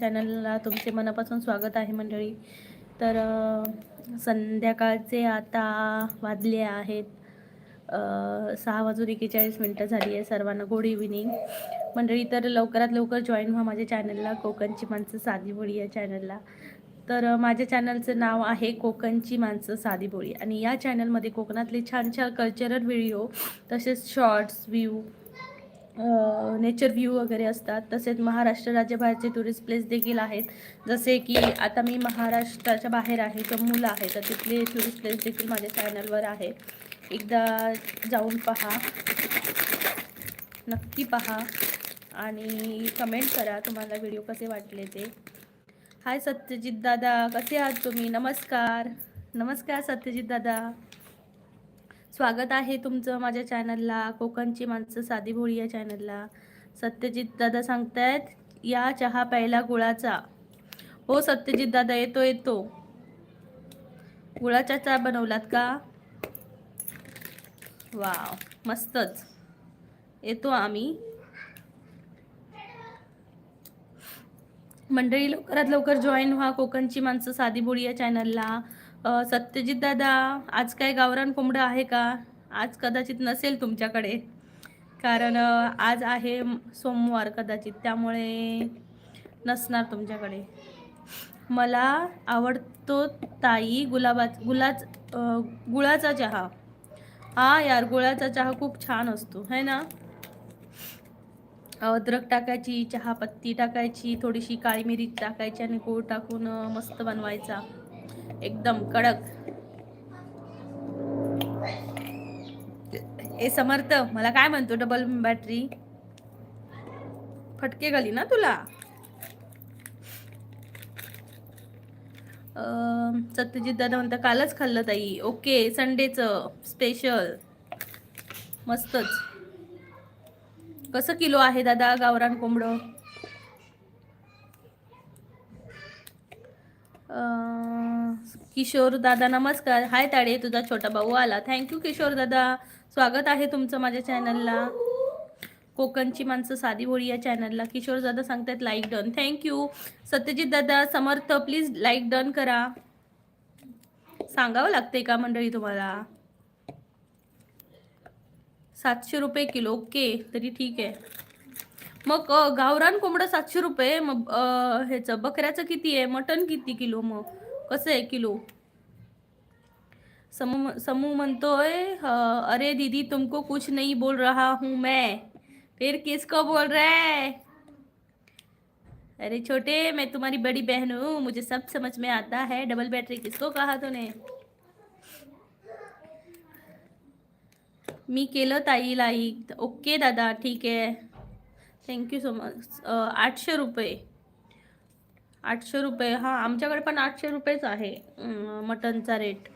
चॅनलला तुमचे मनापासून स्वागत आहे मंडळी. तर संध्याकाळचे आता वाजले आहेत 6:41 झाली आहे. सर्वांना गुड इव्हिनिंग मंडळी. तर लवकरात लवकर जॉईन व्हा माझ्या चॅनलला, कोकणची माणसं साधी बोळी या चॅनलला. तर माझ्या चॅनलचं नाव आहे कोकणची माणसं साधी बोळी, आणि या चॅनलमध्ये कोकणातले छान छान कल्चरल व्हिडिओ, तसेच शॉर्ट्स व्ह्यू, नेचर व्ह्यू वगैरे असतात. तसेच महाराष्ट्र राज्याबाहेरचे टुरिस्ट प्लेस देखील आहेत. जसे की आता मी महाराष्ट्राच्या बाहेर आहे, जम्मूला आहे, तर तिथले टुरिस्ट प्लेस देखील माझ्या चॅनलवर आहे. एकदा जाऊन पहा, नक्की पहा आणि कमेंट करा तुम्हाला व्हिडिओ कसे वाटले ते. हाय सत्यजित दादा, कसे आहात तुम्ही? नमस्कार नमस्कार सत्यजित दादा, स्वागत आहे तुमचं माझ्या चॅनलला, कोकणची माणसं साधी भोळी या चॅनलला. सत्यजित दादा सांगतायत या चहा प्यायला गुळाचा. हो सत्यजित दादा, येतो. गुळाचा चहा बनवलात का? वाव, मस्तच. येतो आम्ही मंडळी. लवकरात लवकर जॉईन व्हा कोकणची माणसं साधी भोळी या चॅनलला. सत्यजित दादा, आज काय गावरान कोंबडं आहे का? आज कदाचित नसेल तुमच्याकडे, कारण आज आहे सोमवार, कदाचित त्यामुळे नसणार तुमच्याकडे. मला आवडतो ताई गुळाचा चहा. हा यार, गुळाचा चहा खूप छान असतो है ना. अद्रक टाकायची, चहा पत्ती टाकायची, थोडीशी काळी मिरी टाकायची आणि गूळ टाकून मस्त बनवायचा, एकदम कडक. ए समर्थ, मला काय म्हणतो, डबल बॅटरी फटके घाली ना तुला. सत्यजित दादा म्हणता कालच खाल्लं ताई. ओके, संडेचं स्पेशल, मस्तच. कसं किलो आहे दादा गावरान कोंबडं? किशोर दादा नमस्कार. हाय ताडे, तुझा छोटा भाऊ आला. थँक्यू किशोर दादा, स्वागत आहे तुमचं माझ्या चॅनलला, कोकणची माणसं साधी भोळी या चॅनलला. किशोर दादा सांगतात लाईक डन. थँक्यू सत्यजित दादा. समर्थ प्लीज लाईक डन करा. सांगावं लागते का मंडळी तुम्हाला? 700 रुपये किलो. ओके, तरी ठीक आहे. मग गावरान कोंबडं 700 रुपये. मग ह्याचं बकऱ्याचं किती आहे? मटन किती किलो? मग कसं आहे किलो? समूह म्हणतोय अरे दीदी तुमको कुछ नहीं बोल रहा हूँ मैं, फिर किसको बोल रहा है? अरे छोटे, मैं तुम्हारी बड़ी बहन हूँ, मुझे सब समझ में आता है. डबल बैटरी किसको कहा तूने? मी केलं ताई लाईक. ओके दादा, ठीक आहे, थँक्यू सो मच. 800 रुपये. 800 रुपये. हां, आमच्याकडे पण 800 रुपयेच आहे मटनचा रेट.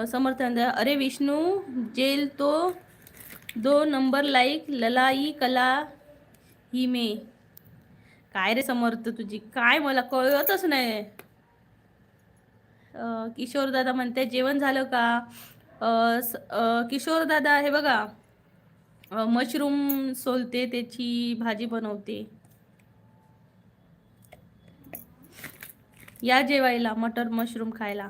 समर्थन. अरे विष्णू जेल तो 2 नंबर लाईक ललाई कला ही मे. काय रे समर्थ, तुझी काय मला कळतच नाही. किशोर दादा म्हणते जेवण झालं का? किशोर दादा हे बघा, मशरूम सोलते, त्याची भाजी बनवते, या जेवायला मटर मशरूम खायला.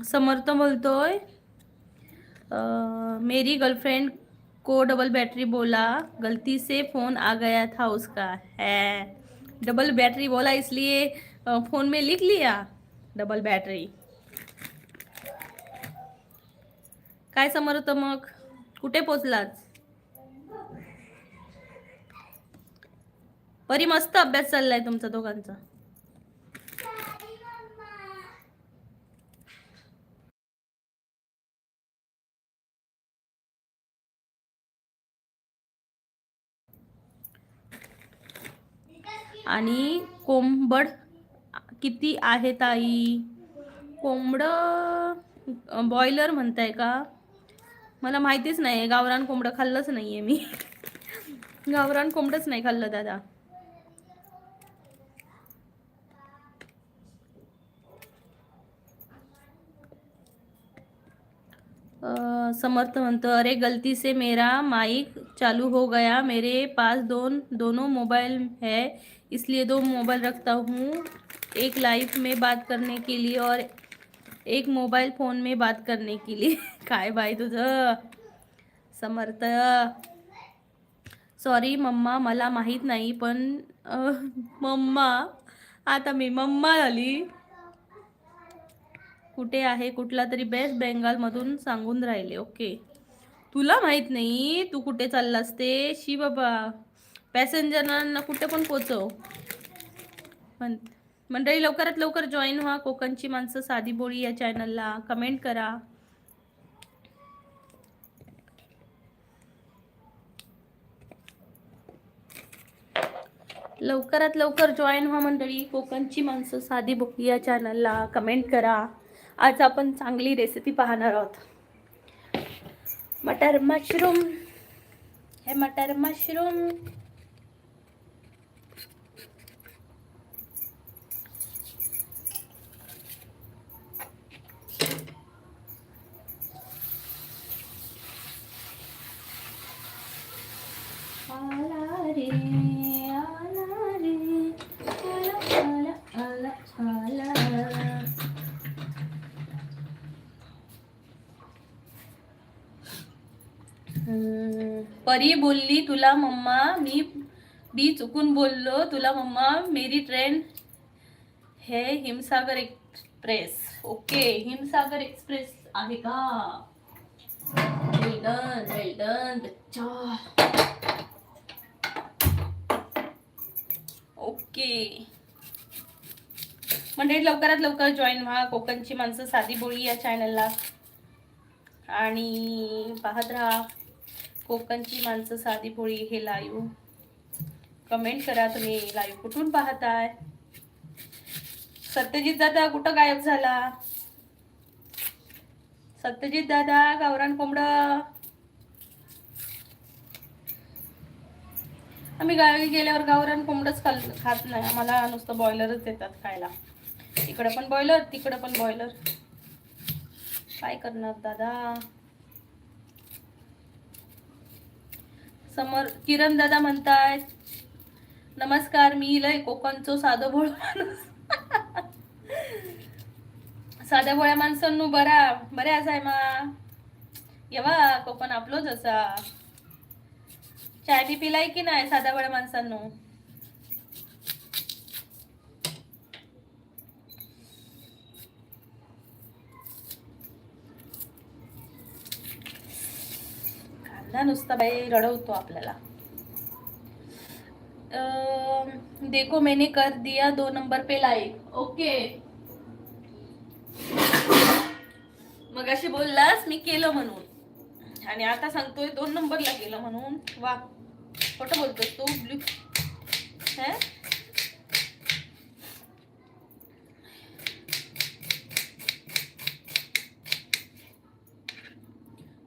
समर्थ बोलतोय मेरी गर्लफ्रेंड को डबल बैटरी बोला, गलती से फोन आ गया था उसका. है डबल बैटरी बोला इसलिए फोन में लिख लिया डबल बैटरी. काय समर्थ, मग कुठे पोचलात? परी मस्त अभ्यास चाललाय तुमचा दोघांचा. आणि कोंबड किती आहे ताई? कोंबडं बॉयलर म्हणताय का? मला माहितीच नाही, गावरान कोंबडं खाल्लंच नाहीये मी. गावरान कोंबडंच नाही खाल्लं दादा. समर्थ म्हणतो, अरे गलती से मेरा माइक चालू हो गया, मेरे पास दोनों मोबाइल है, इसलिए दो मोबाइल रखता हूँ, एक लाइव में बात करने के लिए और एक मोबाईल फोन में बात करने के लिए. काय बाई तुझं समर्थ. सॉरी मम्मा, मला माहीत नाही पण मम्मा, आता मी मम्मा झाली. कुठे आहे? कुठला तरी बेस्ट बेंगाल मधून सांगून राहिले. ओके, तुला माहित नाही तू कुठे चाललास ते? शी बाबा, पॅसेंजरांना कुठे पण पोचव. मंडळी लवकरात लवकर जॉईन व्हा कोकणची माणसं साधी बोळी या चॅनलला. कमेंट करा. लवकरात लवकर जॉईन व्हा मंडळी कोकणची माणसं साधी बोळी या चॅनलला. कमेंट करा. आज आपण चांगली रेसिपी पाहणार आहोत. मटर मशरूम. हे मटर मशरूम आला रे, आला रे, आला आला आला आला. परी बोलली तुला मम्मा, मी चुकून बोललो तुला मम्मा. मेरी ट्रेन है Himsagar express. Okay, Himsagar express आहे का? वेल डन बच्चा. ओके म्हणजे लवकरात लवकर जॉईन व्हा कोकणची माणसं साधी बोळी या चॅनलला आणि पाहत राहा कोकणची माणसं साधी बोळी हे लाईव्ह. कमेंट करा तुम्ही लाईव्ह कुठून पाहताय. सत्यजित दादा कुठं गायब झाला? सत्यजित दादा, गावरान कोंबड. आम्ही गावी गेल्यावर गावरान कोंबडच खात नाही. आम्हाला नुसतं बॉयलरच देतात खायला. इकडे पण बॉयलर, तिकडे पण बॉयलर. काय करणार दादा. समोर किरण दादा म्हणतायत नमस्कार, मी लय कोकणचो साधं भोळ माणूस. साध्या भोळ्या माणसांनो बरे असाय मा. येवा कोकण आपलोच असा. चाय बी पिलाय की नाही साध्या भोळ्या माणसांनो? कांदा नुसता बाई रडवतो आपल्याला. देखो मैंने कर दिया 2 नंबर पे लाइक. ओके, मगाशी बोललास मी केलं म्हणून आणि आता सांगतोय 2 नंबरला केलं म्हणून. वा, खोटं बोलतोस तू. ब्लू है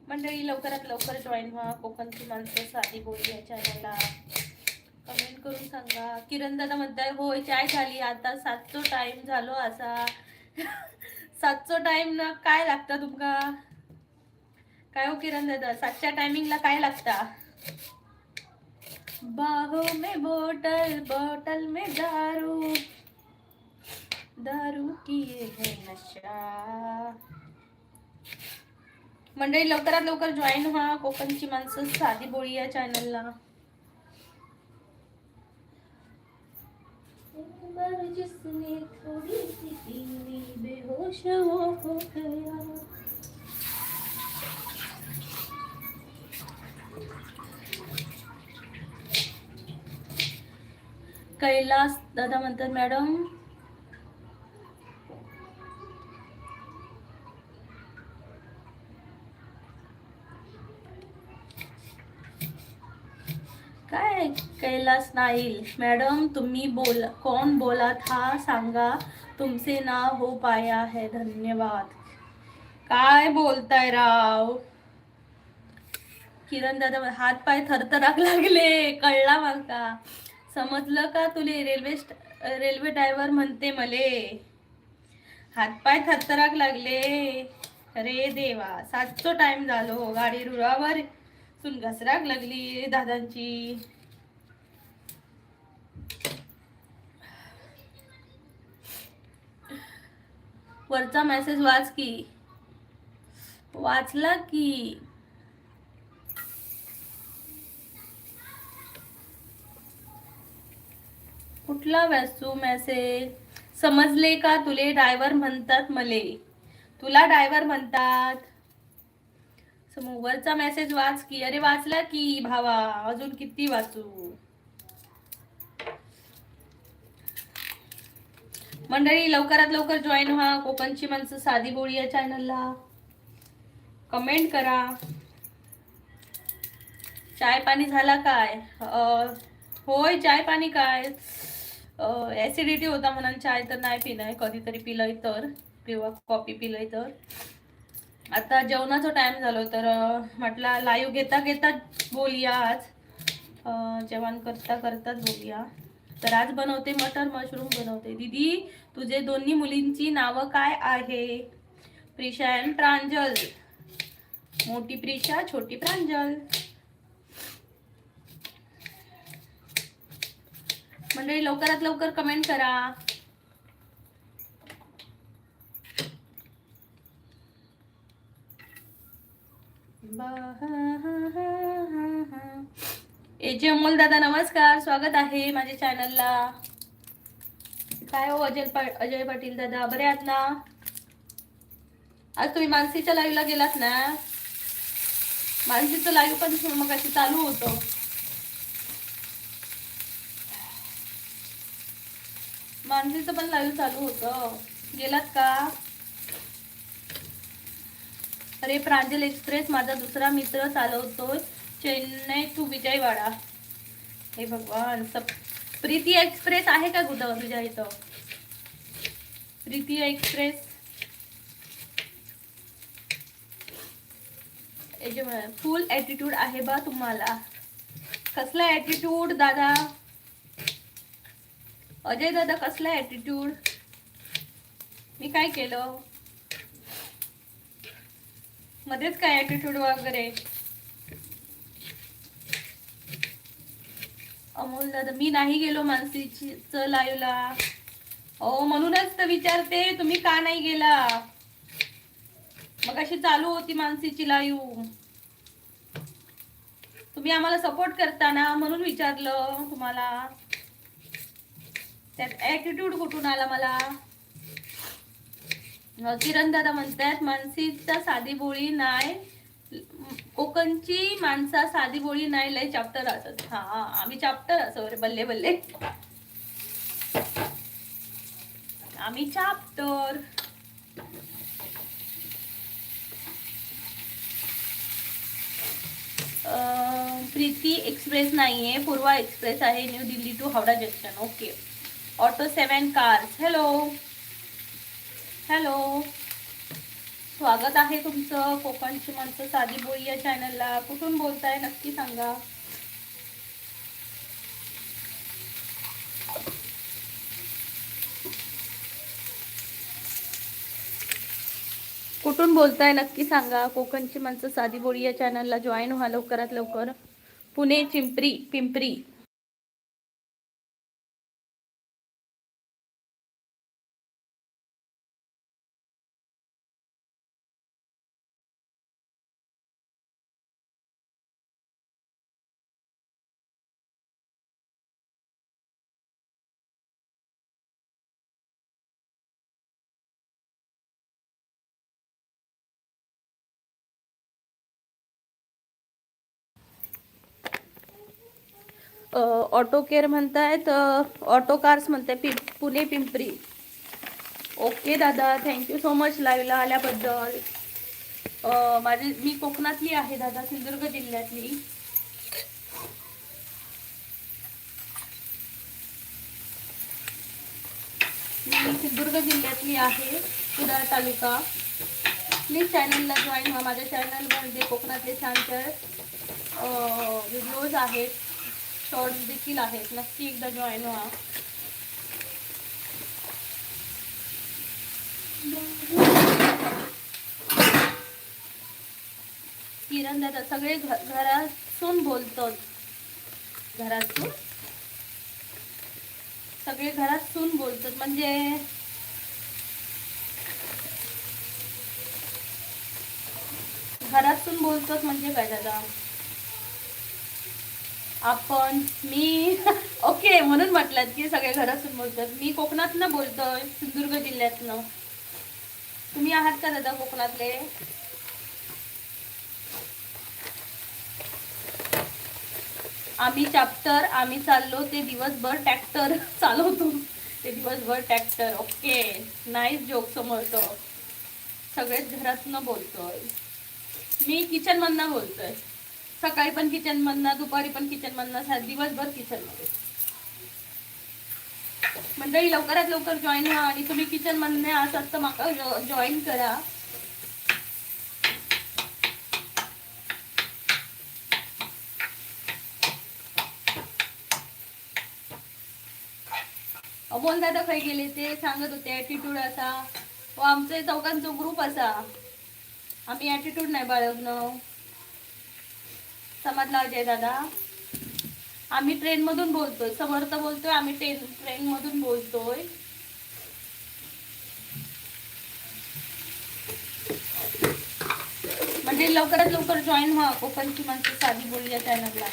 मंडळी लवकरात लवकर जॉईन व्हा कोकणची माणसं साधी बोळी या चॅनलला. कमेंट करून सांगा. किरण दादा म्हणताय होय चाय झाली आता 7चो टाइम झालो असा. 7चो टाइम ना काय लागता तुमका? काय हो किरण दादा, 7च्या टायमिंगला काय लागता? बाहों में बोतल, बोतल में दारू, दारू किए है नशा. मंडळी लवकरात लवकर जॉईन व्हा कोकणची माणसं साधी बोळी या चॅनलला. जिसने थोड़ी सी पीनी बेहोश वो हो गया. कैलास दादा म्हणतात मॅडम काय. कैलास नाईल मैडम तुम्ही कौन बोला था सांगा, तुमसे ना हो पाया है धन्यवाद. काय बोलताय राव. किरण दादा हात पाय थरथराक लागले. कळला मला, समजलं का तुले? रेल्वे ड्रायव्हर म्हणते मले. हात पाय थरथराक लागले. अरे देवा, 7चा टाइम झालो. गाडी रुळावर सून घसराक लागली दादांची. वरचा मेसेज वाच की. वाचला की. कुठला वाचू मेसेज? समजले का तुले ड्रायव्हर म्हणतात मले? तुला ड्रायव्हर म्हणतात. वरचा मेसेज वाच की. अरे वाचला की भावा, अजून किती वाचू? मंडळी लवकरात लवकर जॉईन व्हा कोकणची माणसं साधी बोळी या चॅनलला. कमेंट करा. चाय पाणी झाला काय? होय, चाय पाणी काय, ऍसिडिटी होता म्हणून चाय तर नाही पिलाय. कधीतरी पिलंय तर, किंवा कॉफी पिलंय तर. आता जेवणाचा टाइम झालो तर म्हटलं लाईव्ह घेता घेता बोलूया. आज जेवण करता करताच बोलूया. तर आज बनवते मटर मशरूम बनवते. दीदी, तुझे दोन्ही मुलींची नावं काय आहे? प्रिशा आणि प्रांजल. मोठी प्रिशा, छोटी प्रांजल. मंडळी लवकरात लवकर कमेंट करा. एजे अमोल दादा नमस्कार, स्वागत आहे माझ्या चॅनलला. काय हो अजय पाटील दादा, बरे आहात ना? आज तुम्ही मानसीच्या लाईव्हला गेलात ना? मानसीचं लाईव्ह पण मग अशी चालू होतं. मानसीचं पण लाईव्ह चालू होतं. गेलात का? अरे प्रांजल एक्सप्रेस माझा दुसरा मित्र चालवतोय, चेन्नई टू विजयवाडा. हे भगवान, प्रीती एक्सप्रेस आहे का कुठं तुझ्या इथं? प्रीती एक्सप्रेस फुल ॲटिट्यूड आहे बा तुम्हाला. कसला ॲटिट्यूड दादा? अजय दादा कसला ॲटिट्यूड? मी काय केलं मध्येच? काय ॲटिट्यूड वगैरे? अमोल दादा मी नाही गेलो मानसीचं लाईव्हला. म्हणूनच तर विचारते तुम्ही का नाही गेला. मग अशी चालू होती मानसीची लाईव्ह. तुम्ही आम्हाला सपोर्ट करता ना, म्हणून विचारलं तुम्हाला. त्यात ॲटिट्यूड कुठून आला मला? किरण दादा म्हणतात मानसीचा साधी बोळी नाही, कोकणची माणसा साधी बोळी नाही, लय चॅप्टर असत. हा, आम्ही चॅप्टर असो रे, बल्ले बल्ले. आम्ही चॅप्टर. प्रीती एक्सप्रेस नाहीये, पूर्वा एक्सप्रेस आहे, New Delhi to Howrah junction. Okay. Auto 7 cars. Hello hello, स्वागत आहे तुमचं कोकणची माणसं साधी बोळी या चॅनलला. कुठून बोलताय नक्की सांगा. कुठून बोलताय नक्की सांगा. कोकणची माणसं साधी बोळी या चॅनलला जॉईन व्हा लवकरात लवकर. पुणे, पिंपरी. ऑटो केअर म्हणतायत, ऑटो कार्स म्हणताय, पुणे पिंपरी. ओके दादा, थँक्यू सो मच लाईव्हला आल्याबद्दल. मी कोकणातली आहे दादा, सिंधुदुर्ग जिल्ह्यातली. मी सिंधुदुर्ग जिल्ह्यातली आहे, कुडाळ तालुका. प्लीज चॅनलला जॉईन व्हा. माझ्या चॅनलमध्ये कोकणातले छान व्हिडिओज आहेत, शॉर्ट्स देखील आहेत. नक्की एकदा जॉईन व्हा. किरण दादा सगळे घरातून बोलतात. घरातून सगळे घरातून बोलतात म्हणजे घरातून बोलतात म्हणजे काय दादा? आपण मी ओके म्हणून म्हटलं की सगळे घरातून बोलतात. मी कोकणातनं बोलतोय, सिंधुदुर्ग जिल्ह्यातनं. तुम्ही आहात का दादा कोकणातले? आम्ही चॅप्टर आम्ही चाललो ते दिवसभर ट्रॅक्टर चालवतो. ते दिवसभर ट्रॅक्टर. ओके, नाईस जोक समजतो. सगळेच घरातनं बोलतोय. मी किचन मधनं बोलतोय. सकाळी पण किचन मधनं, दुपारी पण किचन मधनं, दिवसभर किचन मध्ये. मंडळी लवकरात लवकर जॉईन व्हा आणि तुम्ही किचन मधने असं तर माका जॉईन करा. अमोल दादा काही गेले ते सांगत होते ऍटिट्यूड असा व आमचे चौघांचा ग्रुप असा. आम्ही ऍटिट्यूड नाही बाळगणं. समजला अजय दादा? आम्ही ट्रेन मधून बोलतोय. समर्थ बोलतोय, आम्ही ट्रेन मधून बोलतोय. म्हणजे लवकरात लवकर जॉईन व्हा कोकणची माणसं साधी बोली या चॅनलला.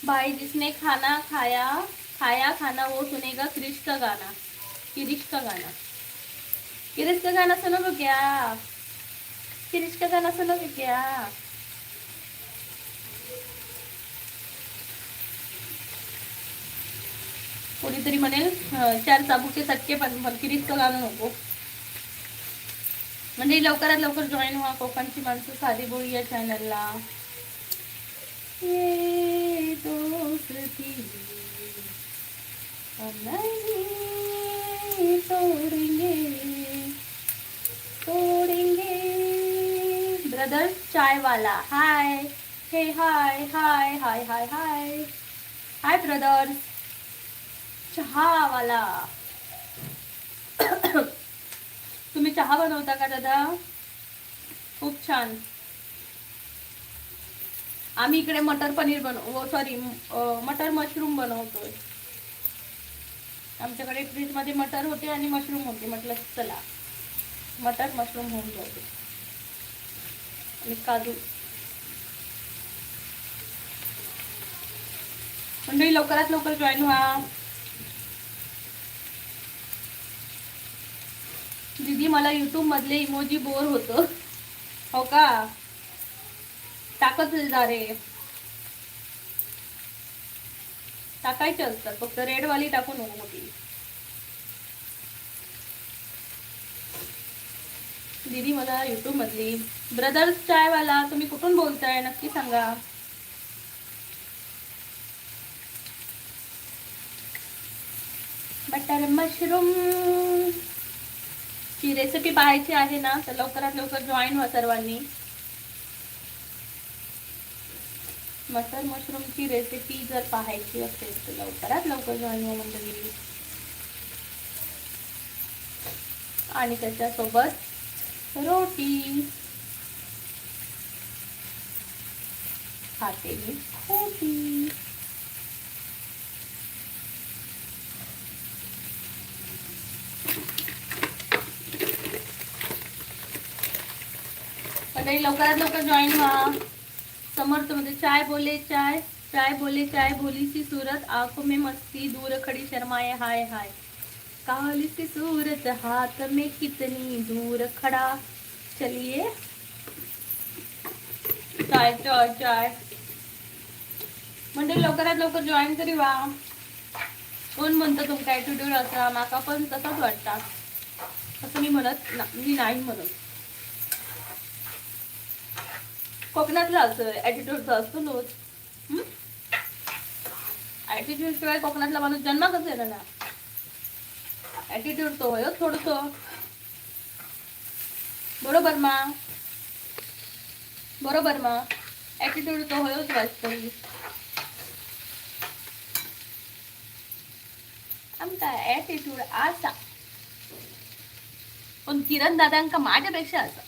भाई जिसने खाना खाया खाया खाना वो सुनेगा क्रिश का गाना. किरिश का गाना. किरिश का गाना सुनोगे क्या? किरिश का गाना सुनोगे क्या? कोणीतरी म्हणेल 4 चाबूके चटके पण किरिशचं गाणं नको. म्हणजे लवकरात लवकर जॉईन व्हा कोकणची माणसं साधी बोली या चॅनलला. ये दोस्ती नहीं तोड़ेंगे तोड़ेंगे. ब्रदर चाय वाला हाय. हे हाय हाय हाय हाय हाय हाय ब्रदर चहा वाला. तुम्ही चहा बनवता का दादा? खूप छान. आम्ही इकडे मटर पनीर सॉरी मटर मशरूम बनवतोय. आमच्याकडे फ्रीज मध्ये मटर होते आणि मशरूम होते. म्हटलं चला मटर मशरूम होऊन जाते. आणि काजू. म्हणजे लवकरात लवकर जॉईन व्हा. दीदी मला युट्यूब मधले इमोजी बोर होतो. हो का? टाकत जा रे. टाकायचे असतात फक्त रेडवाली टाकू नको मोठी. दीदी मला युट्यूब मधली. ब्रदर्स चाय वाला तुम्ही कुठून बोलताय नक्की सांगा. मटर मशरूम ची रेसिपी पाहायची आहे ना तर लवकरात लवकर जॉईन व्हा सर्वांनी. मटर मशरूम ची रेसिपी जर पाहायची असेल तर लवकरात लवकर जॉईन व्हा मंडळी. आणि त्याच्यासोबत रोटी खाते मी खोटी. मंडळी लवकरात लवकर जॉईन व्हा. समर्थ मध्ये चाय बोले चाय चाय बोले चाय भोली सी सूरत आंखों में मस्ती दूर खड़ी शर्माए हाय हाय. काली सी सूरत हाथ में कितनी दूर खड़ा. चलिए चाय चाय चाय. म्हणजे लवकरात लवकर जॉईन तरी व्हा. कोण म्हणतं तुमचा ॲटिट्यूड असा? माका पण तसंच वाटतं. असं मी नाही म्हणत. कोकणातला असं ॲटिट्यूडचा असतो लोच. ॲटिट्यूड शिवाय कोकणातला माणूस जन्म कसं येणार ना. ॲटिट्यूड तो होय थोडस. बरोबर मा? बरोबर मा? ॲटिट्यूड तो होयच वाटतं. आमचा ॲटिट्यूड असा, पण किरण दादांका माझ्यापेक्षा असा.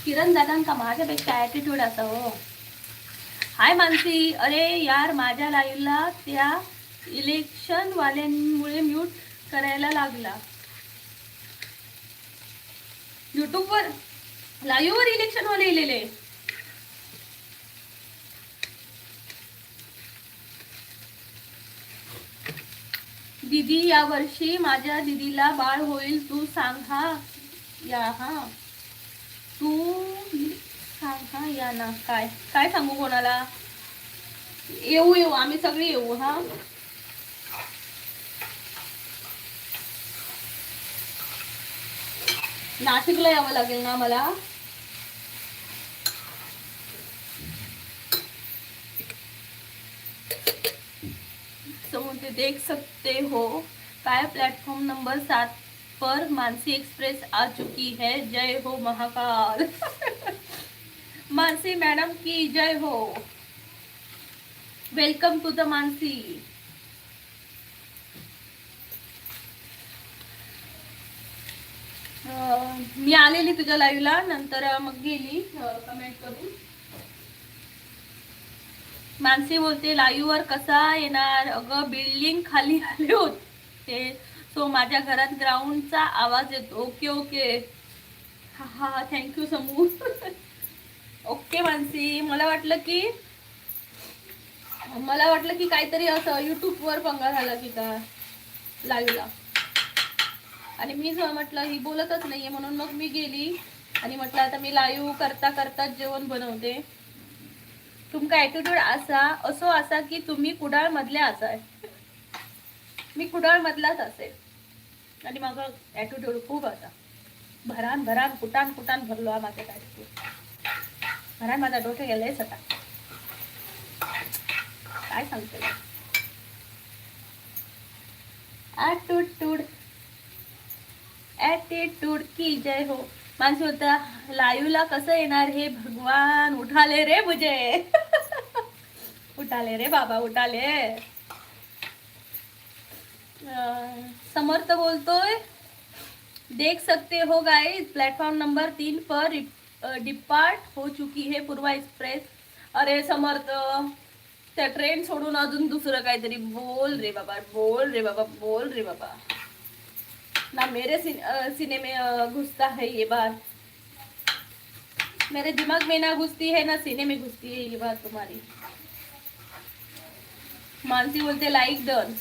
किरण दादांका माझ्यापेक्षा ॲटिट्यूड असा हो. हाय मानसी, अरे यार माझ्या लाईव्हला त्या इलेक्शन वाल्यांमुळे म्यूट करायला लागला. युट्यूब वर लाईव्ह वर इलेक्शन वाले लिहिलेले. दीदी या वर्षी माझ्या दीदीला बाळ होईल, तू सांग हा या. हा तू सांग हा या ना. काय काय सांगू कोणाला? येऊ येऊ आम्ही सगळे येऊ. हा नाशिकला यावं लागेल ना मला. समुद्र देख सकते हो काय प्लेटफॉर्म नंबर 7 पर मानसी एक्सप्रेस आ चुकी है. जय हो महाकाल. मानसी मैडम की जय हो. Welcome to the Mansi. मी आलेली तुझ्या लाईव्हला, नंतर मग गेली कमेंट करून. मानसी बोलते लाईव्ह वर कसा येणार? अगं बिल्डिंग खाली आले होते, सो माझ्या घरात ग्राउंडचा आवाज येतो. Okay okay. हा हा थँक्यू समू. ओके मानसी, मला वाटलं की काहीतरी असं युट्यूब वर पंगा झाला की काय लाईव्हला. आणि मी म्हटलं ही बोलतच नाहीये, म्हणून मग मी गेली आणि म्हटलं आता मी लाईव्ह करता करता जेवण बनवते. तुमका ॲटिट्यूड असा की तुम्ही कुडाळ मधल्या असाय. मी कुडाळ मधलाच असेल आणि माझा ॲटिट्यूड खूप असा भरान भरान कुटान कुटान भरलो माझ्या ॲटिट्यूड. भरान माझा डोकं गेलंयच आता. काय सांगते ॲटिट्यूड की जय हो. माणसं होता लाईव्हला कसं येणार हे भगवान. उठाले रे मुझे. उठाले रे बाबा उठाले. समर्थ बोलतोय देख सकते हो गाइस प्लेटफॉर्म नंबर 3 पर डिपार्ट हो चुकी है पूर्वा एक्सप्रेस. अरे समर्थ त्या ट्रेन सोडून अजून दुसरं काहीतरी बोल रे बाबा. बोल रे बाबा. बोल रे बाबा. ना मेरे सीने में घुसता है ये बात. मेरे दिमाग में ना घुसती है ना सीने में घुसती है ये बात तुम्हारी. मानसी बोलते like done.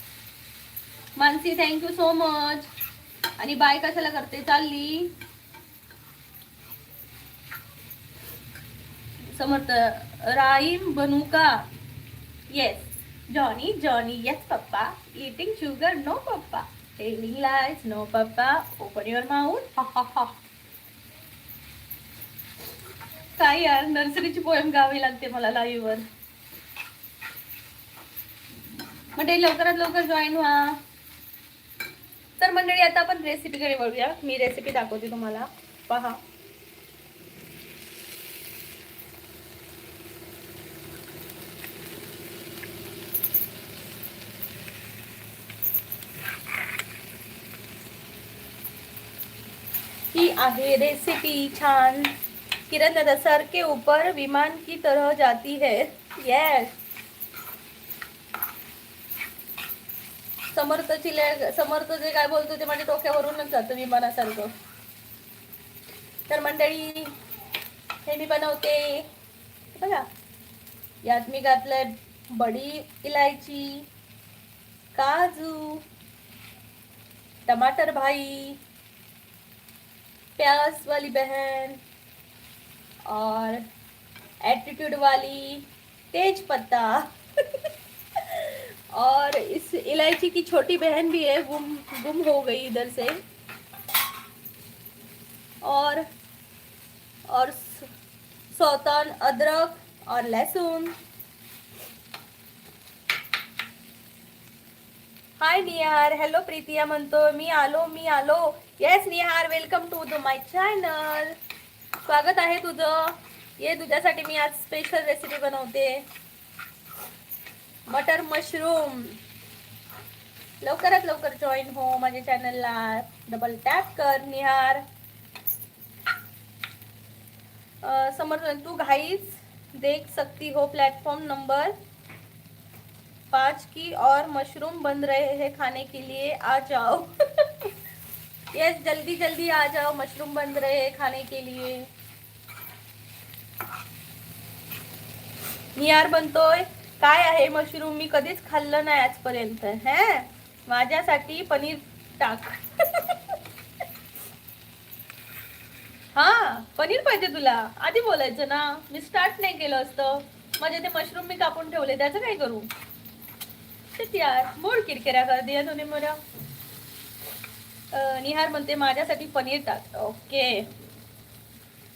Mansi thank you so much. आणि बाय कशाला करते? चालली. समर्थ राईम बनू का? Yes. Johnny Johnny yes papa. Eating sugar no पप्पा. टेलिंग लाईज नो पप्पा. Open your mouth. हा हा हा. काय यार नर्सरीची पोएम गावी लागते मला लाईव्ह वर. मंडळी लवकरात लवकर जॉईन व्हा. तर मंडळी आता आपण रेसिपीकडे वळूया. मी रेसिपी दाखवते तुम्हाला. पहा. ही आहे रेसिपी छान. किरण दादा सर के ऊपर विमान की तरह जाती है. यस. समर्थ जे काय बोलतो ते माझ्या डोक्यावरूनच जातं विमानासारखं. तर मंडळी हे मी बनवते बघा. यात मी घातलंय बडी इलायची, काजू, टमाटर भाई, प्याज वाली बहन और एटीट्यूड वाली तेज पत्ता. और इस इलायची की छोटी बहन भी है, गुम हो गई इधर से. और सौतन अदरक और लहसुन. हाय निहार. हॅलो प्रीतिया म्हणतो मी आलो. Yes Nihar welcome to the my channel. स्वागत आहे तुझं. ये तुझ्यासाठी मी आज स्पेशल रेसिपी बनवते, बटर मशरूम. लवकरात लवकर जॉईन हो माझ्या चॅनलला. डबल टॅप कर निहार. समर्थ तू घाईच देख सकती हो प्लेटफॉर्म नंबर 5 की और मशरूम बन रहे हैं खाने के लिए, आ जाओ. यस जल्दी जल्दी आ जाओ, मशरूम बन रहे हैं खाने के लिए. निहार बनतोय. काय आहे मशरूम? मी कधीच खाल्लं नाही आजपर्यंत. हे माझ्यासाठी पनीर टाक. हा पनीर पाहिजे तुला? आधी बोलायचं ना, मी स्टार्ट नाही केलं असतं. म्हणजे ते मशरूम मी कापून ठेवले, त्याचं काय करू? यार मूड किरकिरा कर दिया तूने मेरा. निहार म्हणते माझ्यासाठी पनीर टाक. ओके.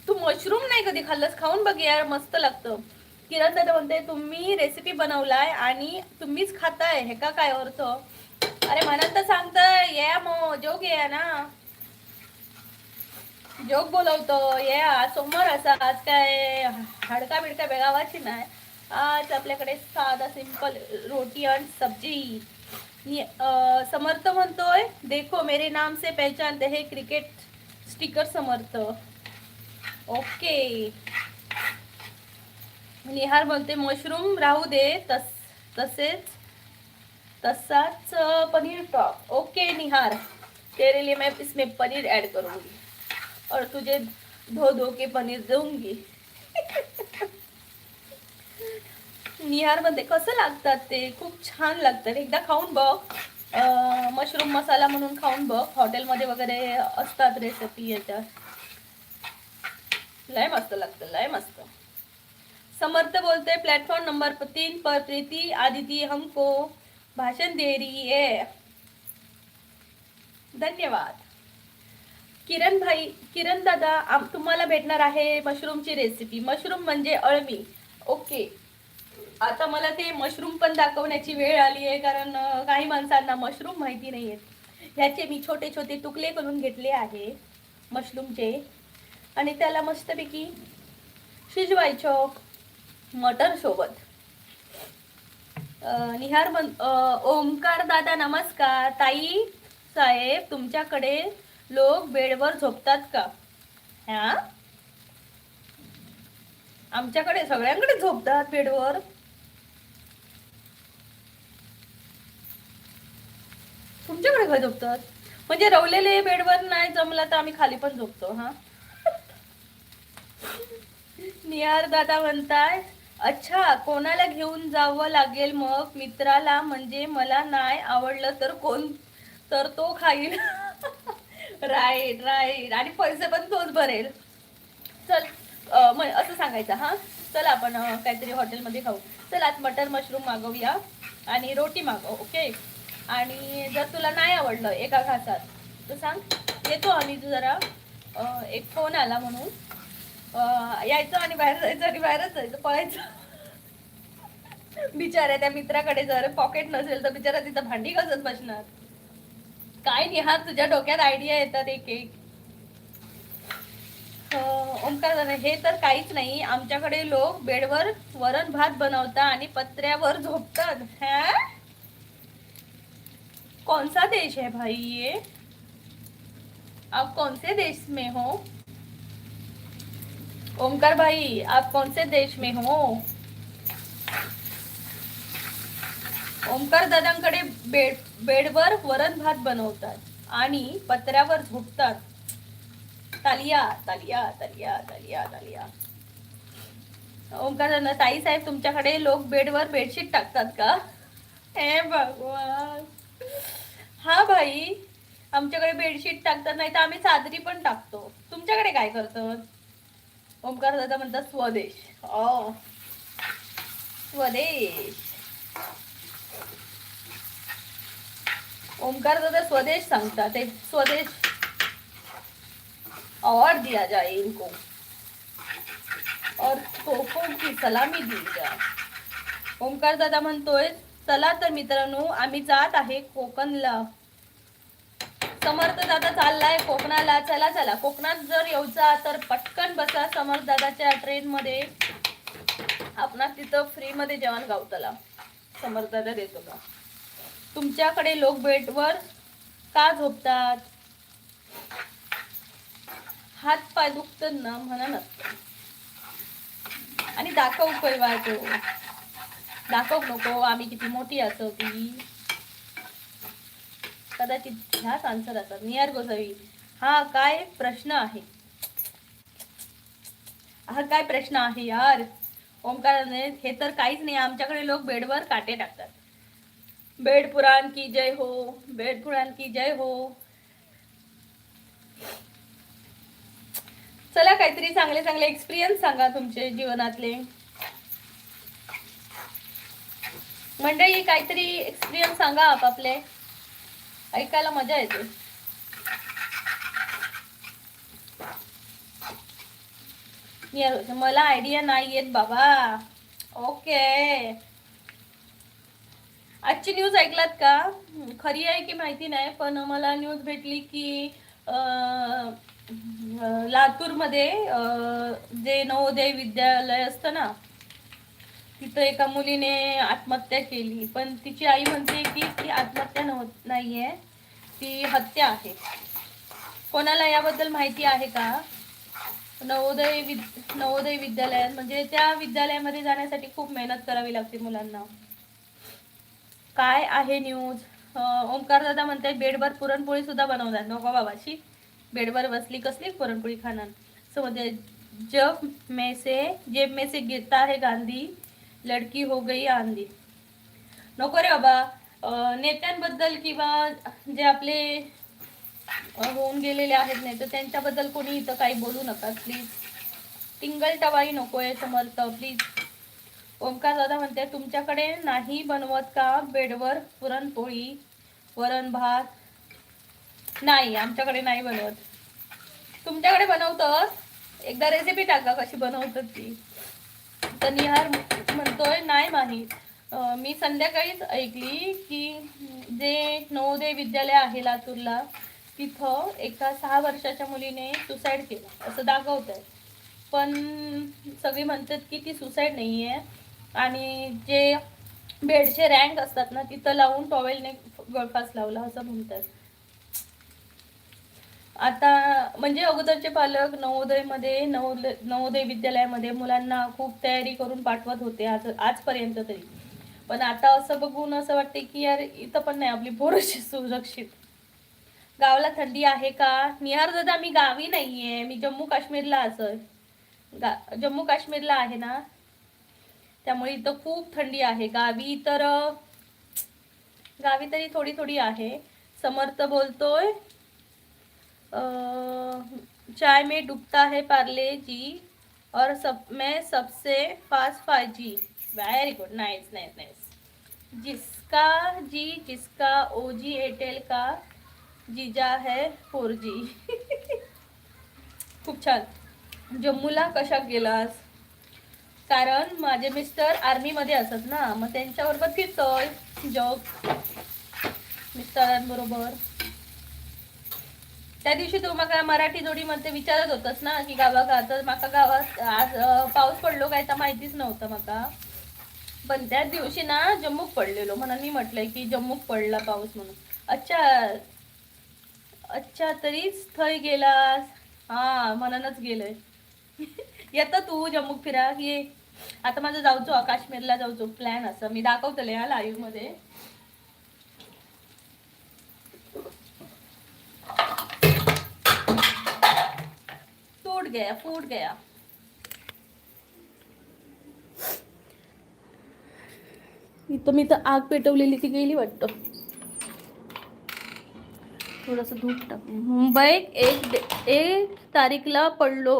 तू मशरूम नाही कधी खाल्लंस? खाऊन बघ यार, मस्त लागतं. किरण दादा म्हणते तुम्ही रेसिपी बनवलाय आणि तुम्हीच खाताय, हे का काय अर्थ? अरे म्हणत तर सांगतय या मो जोक या ना, जोक बोलवतो या. सोमवार असा आज काय हडका बिडका बेगावाची नाही. आज आपल्याकडे साधा सिंपल रोटी आणि सब्जी. समर्थ म्हणतोय देखो मेरे नाम से पहचानते है क्रिकेट स्टिकर समर्थ. ओके. निहार बोलते मशरूम राहू दे तसेच तसाच पनीर टॉप. ओके निहार, तेरे लिए मैं इसमें पनीर ऐड करूंगी और तुझे धो धो के पनीर दूंगी. निहार मध्ये कसं लागतात ते? खूप छान लागतात, एकदा खाऊन बघ. मशरूम मसाला म्हणून खाऊन बघ, हॉटेलमध्ये वगैरे असतात रेसिपी याच्या. लय मस्त लागतं, लय मस्त. समर्थ बोलते प्लेटफॉर्म नंबर 3 पर प्रीति आदिति हमको भाषण दे रही है. धन्यवाद. किरण दादा तुम्हाला भेटणार आहे मशरूमची रेसिपी. मशरूम म्हणजे अळमी. ओके. आता मला ते मशरूम पण दाखवण्याची वेळ आली आहे, कारण काही माणसांना मशरूम माहिती नाही आहेत. ह्याचे मी छोटे छोटे तुकडे करून घेतले आहे मशरूमचे आणि त्याला मस्तपैकी शिजवायचं मटर सोबत. निहार ओमकार दादा नमस्कार. ताई साहेब तुमच्याकडे लोक बेडवर झोपतात का? हा आमच्याकडे सगळ्यांकडे झोपतात बेडवर. तुमच्याकडे काय झोपतात? म्हणजे रवलेले बेडवर नाही जमला तर आम्ही खाली पण झोपतो. हा निहार दादा म्हणताय अच्छा कोणाला घेऊन जावं लागेल मग? मित्राला. म्हणजे मला नाही आवडलं तर कोण तर तो खाईल. Right right. आणि पैसे पण तोच भरेल. चल असं सांगायचं. हा चल आपण काहीतरी हॉटेलमध्ये खाऊ. चल आज मटर मशरूम मागवूया आणि रोटी मागव. ओके. आणि जर तुला नाही आवडलं एका घासात तर सांग, येतो आम्ही. तू जरा एक फोन आला म्हणून यायचं आणि बाहेर जायचं आणि बाहेरच जायचं, पळायचं. बिचारा त्या मित्राकडे जर पॉकेट नसेल तर बिचारा तिथं भांडी घासत बसणार. काय निहार तुझ्या डोक्यात आयडिया येतात एक एक. ओमकार हे तर काहीच नाही, आमच्याकडे लोक बेडवर वरण भात बनवतात आणि पत्र्यावर झोपतात. है कौन सा देश है भाई ये? आप कौन से देश में हो? ओमकार भाई आप कौन से देश में हो? ओमकार दादांकडे बेडवर वरण भात बनवतात आणि पत्र्यावर झोपतात. तालिया तालिया तालिया तालिया तालिया. ओमकार दादा ताई साहेब तुमच्याकडे लोक बेडवर बेडशीट टाकतात का? हे भगवान. हा भाई आमच्याकडे बेडशीट टाकतात, नाही तर आम्ही चादरी पण टाकतो. तुमच्याकडे काय करतात? ओमकार दादा म्हणतात स्वदेश. ओ स्वदेश. ओमकार दादा स्वदेश सांगतात. ते स्वदेश अवार्ड दिया जाए इनको और तोफों की सलामी दी जाए. ओमकार दादा म्हणतोय चला तर मित्रांनो आम्ही जात आहे कोकणला. समर्थ दादा चाललाय कोकणाला. चला चला, कोकणात जर येऊचा तर पटकन बसा समर्थ दादाच्या ट्रेन मध्ये. आपणास तिथं फ्री मध्ये जेवण गावतला. समर्थ दादा देतो का? तुमच्याकडे लोक बेडवर का झोपतात? हात पाय दुखतात ना म्हणून असतं. आणि दाखव पैवायचो, दाखव नको आम्ही किती मोठी असो ती. कदाचित ह्याच आन्सर असतात. नियर गोसावी, हा काय प्रश्न आहे? हा काय प्रश्न आहे यार? ओंकार, हे तर काहीच नाही. आमच्याकडे लोक बेडवर काटे टाकतात. बेड पुराण की जय हो, बेड पुराण की जय हो. चला काहीतरी चांगले चांगले एक्सपिरियन्स सांगा तुमचे जीवनातले. मंडळी काहीतरी एक्सपिरियन्स सांगा आपापले, ऐकायला मजा येते. मला आयडिया नाही येत बाबा. ओके, आजची न्यूज ऐकलात का? खरी आहे की माहिती नाही, पण मला न्यूज भेटली की लातूर मध्ये जे नवोदय विद्यालय असतं ना, तिथं एका मुलीने आत्महत्या केली. पण तिची आई म्हणते की ती आत्महत्या नाहीये, ती हत्या आहे. कोणाला याबद्दल माहिती आहे का? नवोदय विद्यालयात म्हणजे त्या विद्यालयामध्ये जाण्यासाठी खूप मेहनत करावी लागते मुलांना. काय आहे न्यूज? ओंकार दादा म्हणते बेडवर पुरणपोळी सुद्धा बनवतात. नको बाबाशी, बेडवर बसली कसली पुरणपोळी खाणार? समजते जेब में से गिरता है गांधी, लडकी हो गई आंधी. नको रे बाबा. नेत्यांबद्दल किंवा जे आपले होऊन गेलेले आहेत नाही तर त्यांच्याबद्दल कोणी इथं काही बोलू नका प्लीज. टिंगल टवाई नकोय समर्थ प्लीज. ओंकार दादा म्हणते तुमच्याकडे नाही बनवत का बेडवर पुरणपोळी वरण भात? नाही, आमच्याकडे नाही बनवत. तुमच्याकडे बनवतं? एकदा रेसिपी टाका कशी बनवतात ती. तर निहार म्हणतोय नाही माहीत. मी संध्याकाळीच ऐकली की जे नवोदय विद्यालय आहे लातूरला, तिथं एका 6 वर्षाच्या मुलीने सुसाईड केलं असं दाखवत आहे. पण सगळी म्हणतात की ती सुसाईड नाही आहे, आणि जे बेडचे रँक असतात ना तिथं लावून टॉवेलने गळफास लावला असं म्हणतात. आता म्हणजे अगोदरचे पालक नवोदय विद्यालयामध्ये मुलांना खूप तयारी करून पाठवत होते आजपर्यंत तरी. पण आता असं बघून असं वाटते की यार इथं पण नाही आपली पोरं सुरक्षित. गावाला थंडी आहे का? निहार दादा मी गावी नाहीये, मी जम्मू काश्मीरला असं जम्मू काश्मीरला आहे ना, त्यामुळे इथं खूप थंडी आहे. गावी तरी थोडी थोडी आहे. समर्थ बोलतोय चाय में डूबता है पार्ले जी और मैं सबसे fast 5G. Very good, nice nice nice. जिसका ओजी एयरटेल का जीजा है 4G. खूप छान. जम्मूला कशा गेलास? कारण माझे मिस्टर आर्मी मध्ये असत ना, मग त्यांच्याबरोबर फिरतोय जॉब मिस्टरांबरोबर. त्या दिवशी तू माका मराठी जोडीमध्ये विचारत होतास ना की गावात, तर माका गावात आज पाऊस पडलो काय तर माहितीच नव्हतं माका. पण त्या दिवशी ना जम्मूक पडलेलो म्हणून मी म्हटलंय की जम्मूक पडला पाऊस म्हणून. अच्छा तरीच थंय गेलास? हा म्हणूनच गेलोय. येतं तू जम्मूक फिरा ये. आता माझं जाऊचो काश्मीरला जाऊचो प्लॅन असं मी दाखवतले हा लाईव्ह मध्ये. फूट गया. इथं मी तर आग पेटवलेली ती गेली वाटतं. थोडंसं धूप टाक. मुंबईत 1 तारीखला पडलो.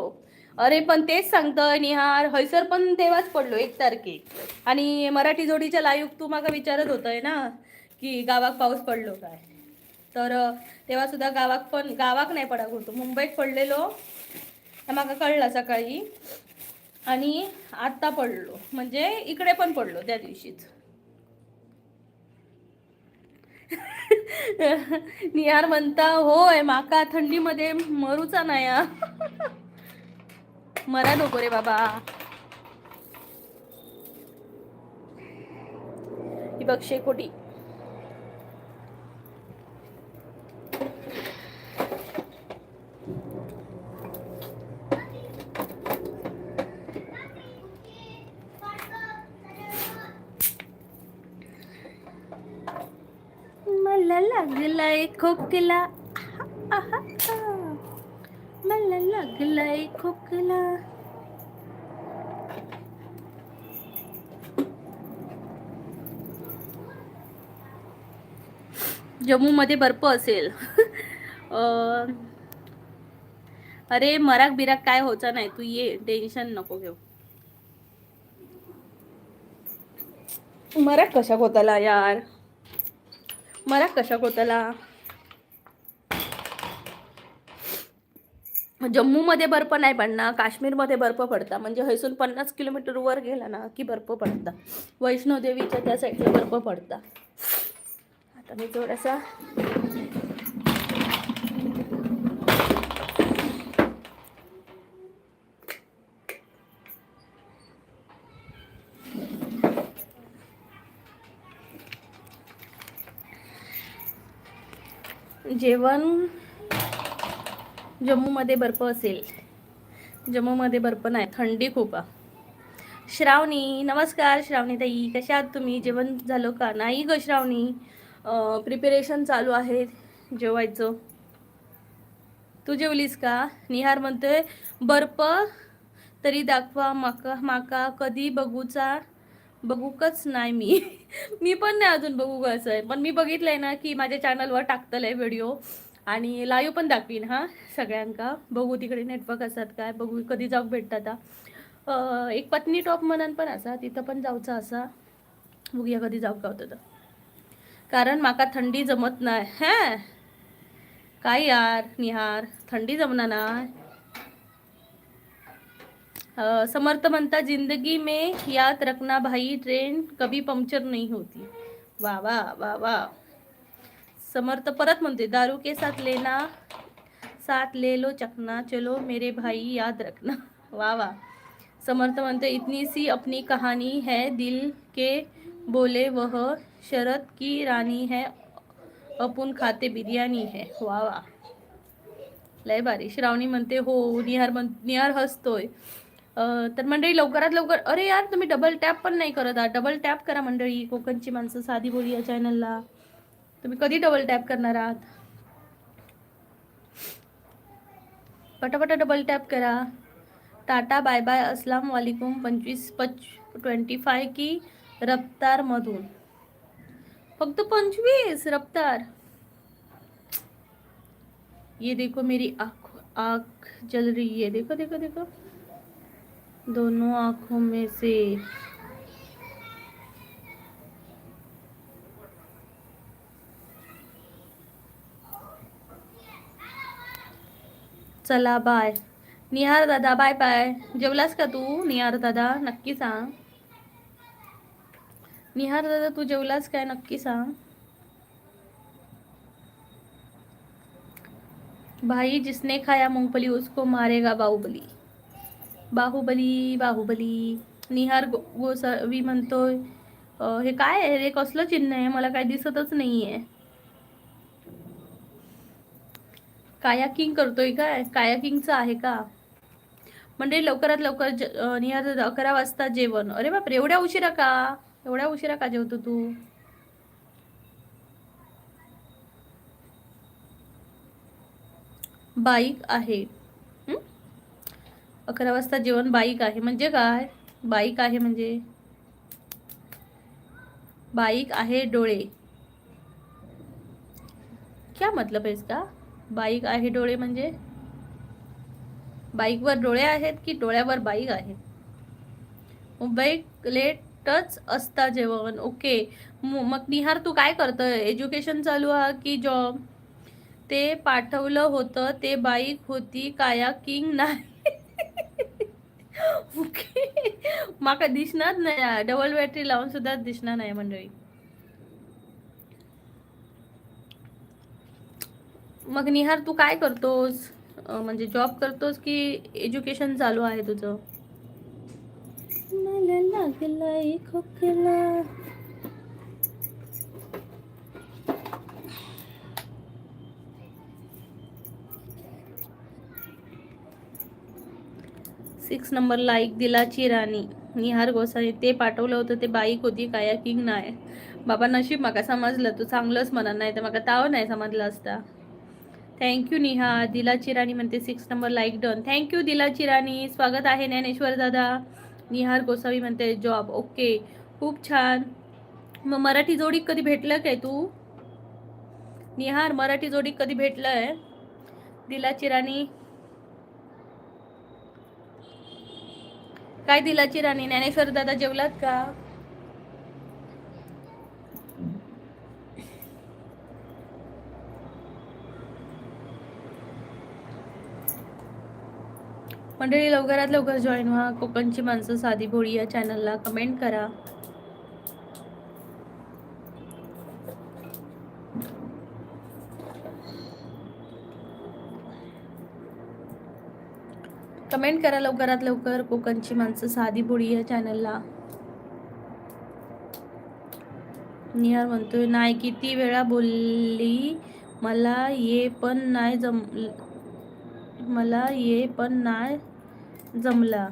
अरे पण तेच सांगतोय निहार, हैसर पण तेव्हाच पडलो 1 तारखेक. आणि मराठी जोडीच्या लाईव्ह तू माका विचारत होतय ना की गावात पाऊस पडलो काय, तर तेव्हा सुद्धा गावाक नाही पडाक होतो, मुंबईत पडलेलो माका कळलं सकाळी. आणि आता पडलो म्हणजे इकडे पण पडलो त्या दिवशीच. निहार म्हणता होय माका थंडीमध्ये मरूचा नाही हा. मरा नको रे बाबा. ही बघ शेकोटी. मला लागलाय खोकला, आहा, आहा. मला लागलाय खोकला. जम्मू मध्ये बर्फ असेल. अरे मराक बिराक काय होता नाही, तू ये, टेन्शन नको घेऊ. मराक कशा होताला यार, मराक कशा होताला. जम्मू मध्ये बर्फ नाही पडणार, काश्मीर मध्ये बर्फ पडता. म्हणजे हैसून 50 किलोमीटर वर गेला ना की बर्फ पडता. वैष्णोदेवीच्या त्या साईडला बर्फ पडता. आता मी थोडासा जेवण. जम्मूमध्ये बर्फ असेल, जम्मूमध्ये बर्फ नाही, थंडी खूप आहे. श्रावणी नमस्कार. श्रावणी ताई कशा आहात तुम्ही, जेवण झालं का नाही ग श्रावणी. प्रिपरेशन चालू आहे जेवायचं. तू जेवलीस का. निहार म्हणतोय बर्फ तरी दाखवा माका, माका कधी बघूकच नाही मी. मी पण नाही अजून बघू कसं आहे, पण मी बघितलंय ना की माझ्या चॅनलवर टाकतलंय व्हिडिओ आणि लाईव्ह पण दाखवीन हा सगळ्यांका. बघू तिकडे नेटवर्क असतात काय, बघू कधी जाऊ भेटतात. एक पत्नी टॉप म्हणून पण असा, तिथं पण जाऊचं असा. बघूया कधी जाऊ का होतं. कारण माका थंडी जमत नाही. हा काय यार निहार, थंडी जमना ना. समर्थ म्हणता जिंदगी में याद रखना भाई, ट्रेन कभी पंक्चर नहीं होती. वा वा वा वा. समर्थ परत म्हणते दारू के साथ ले लो चखना, चलो मेरे भाई याद रखना. वा वा. समर्थ म्हणते इतनी सी अपनी कहानी है, दिल के बोले वह शरद की रानी है, अपन खाते बिर्याणी है. वा वा लय भारी. श्रावणी म्हणते हो. निहार हसतोय. तर मंडळी लवकरात लवकर, अरे यार तुम्ही डबल टॅप पण नाही करत आहात. डबल टॅप करा मंडळी. कोकणची माणसं साधी बोली या चॅनलला तुम्ही कधी डबल टॅप करणार आहात. पटापटा डबल टॅप करा. टाटा बाय बाय, अस्सलाम वालेकुम. 25 की रफ्तार मधून फक्त 25 रफ्तार. ये देखो मेरी आँख जल रही है, देखो देखो देखो, दोनों आँखों में से. चला बाय. निहार दादा बाय बाय. जेवलास का तू निहार दादा, नक्की सांग. निहार दादा तू जेवलास काय, नक्की सांग. भाई जिसने खाया मूंगफली उसको मारेगा बाहुबली. बाहुबली बाहुबली. निहार गोसावी म्हणतोय हे काय आहे रे, कसलं चिन्ह आहे, मला काय दिसतच नाहीये. कायाकिंग करतोय काय, कायाकिंगचं आहे का. म्हणजे लवकरात लवकर निहार 11 वाजता जेवण. अरे बापरे, एवढ्या उशिरा का, एवढ्या उशिरा का जेवतो तू. बाईक आहे. 11 वाजता जेवण बाईक आहे म्हणजे काय. बाईक आहे म्हणजे बाईक आहे डोळे. क्या मतलब है इसका. बाईक आहे डोळे म्हणजे बाईकवर डोळे आहेत की डोळ्यावर बाईक आहे. बाईक लेटच असता जेवण. ओके. मग निहार तू काय करतोय, एज्युकेशन चालू आहे की जॉब. ते पाठवलं होतं ते बाईक होती, काया किंग नाही. ओके. माका दिसणार नाही, डबल बॅटरी लावून सुद्धा दिसणार नाही मंडळी. मग निहार तू काय करतोस? म्हणजे जॉब करतोस की एज्युकेशन चालू आहे तुझं? मला लागलाय खोकला. 6 नंबर लाईक दिलाची राणी निहार गोसावी. ते पाठवलं होतं ते बाईक होती काया किंग नाही बाबा. नशीब माका समजलं, तू चांगलंच म्हणा, नाही तर माका ताव नाही समजलं असता. थँक्यू निहार. दिलाची राणी म्हणते 6 नंबर लाईक डन. थँक्यू दिलाची राणी. स्वागत आहे ज्ञानेश्वर दादा. निहार गोसावी म्हणते जॉब ओके, खूप छान. मग मराठी जोडी कधी भेटलं काय तू? निहार मराठी जोडी कधी भेटलंय? दिलाची राणी काय? दिलाची राणी ज्ञानेश्वर दादा जेवलात का? मंडळी लवकरात लवकर जॉईन व्हा. कोकणची माणसं साधी भोळी या चॅनलला कमेंट करा. कमेंट करा लवकरात लवकर. कोकणची माणसं साधी भोळी या चॅनलला. निहार म्हणतोय नाही किती वेळा बोलली, मला ये पण नाही मला ये पण नाही जमला.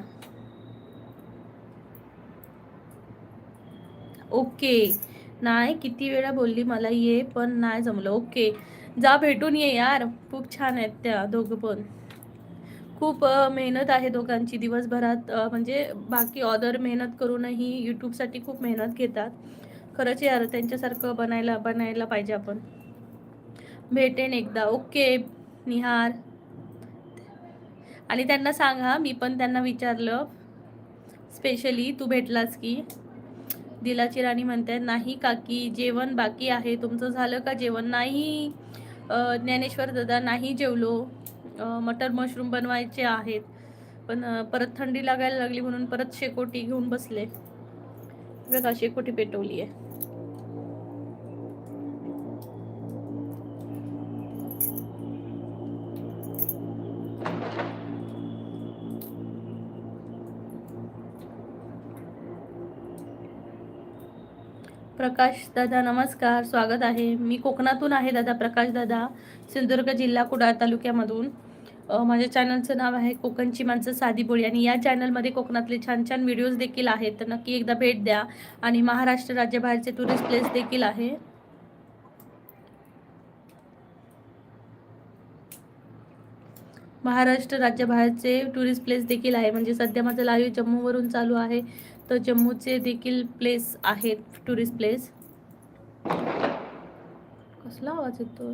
ओके. नाही किती वेळा बोलली, मला ये पण नाही जमलं. ओके, जा भेटून ये यार. खूप छान आहेत त्या दोघं पण. खूप मेहनत आहे दोघांची दिवसभरात. म्हणजे बाकी ऑदर मेहनत करूनही यूट्यूबसाठी खूप मेहनत घेतात. खरंच यार, त्यांच्यासारखं बनायला पाहिजे आपण. भेटेन एकदा. ओके निहार. आणि त्यांना सांगा, मी पण त्यांना विचारलं स्पेशली तू भेटलास की. दिलाची राणी म्हणते नाही काकी, जेवण बाकी आहे. तुमचं झालं का जेवण? नाही ज्ञानेश्वर दादा, नाही जेवलो. मटर मशरूम बनवायचे आहेत, पण परत थंडी लागायला लागली म्हणून परत शेकोटी घेऊन बसले. बघा शेकोटी पेटवली आहे. प्रकाश दादा नमस्कार, स्वागत आहे. मी कोकणातून आहे दादा. प्रकाश दादा सिंधुदुर्ग जिल्हा कुडाळ तालुक्यामधून. माझ्या चॅनलचं नाव आहे कोकणची माणसं साधी बोळी. आणि या चॅनलमध्ये कोकणातले छान छान व्हिडिओज देखील आहेत, तर नक्की एकदा भेट द्या. आणि महाराष्ट्र राज्याबाहेरचे टुरिस्ट प्लेस देखील आहे. महाराष्ट्र राज्याबाहेरचे टुरिस्ट प्लेस देखील आहे. म्हणजे सध्या माझं लाईव्ह जम्मूवरून चालू आहे, तर जम्मूचे देखील प्लेस आहेत, टुरिस्ट प्लेस. कसला आवाज येतो?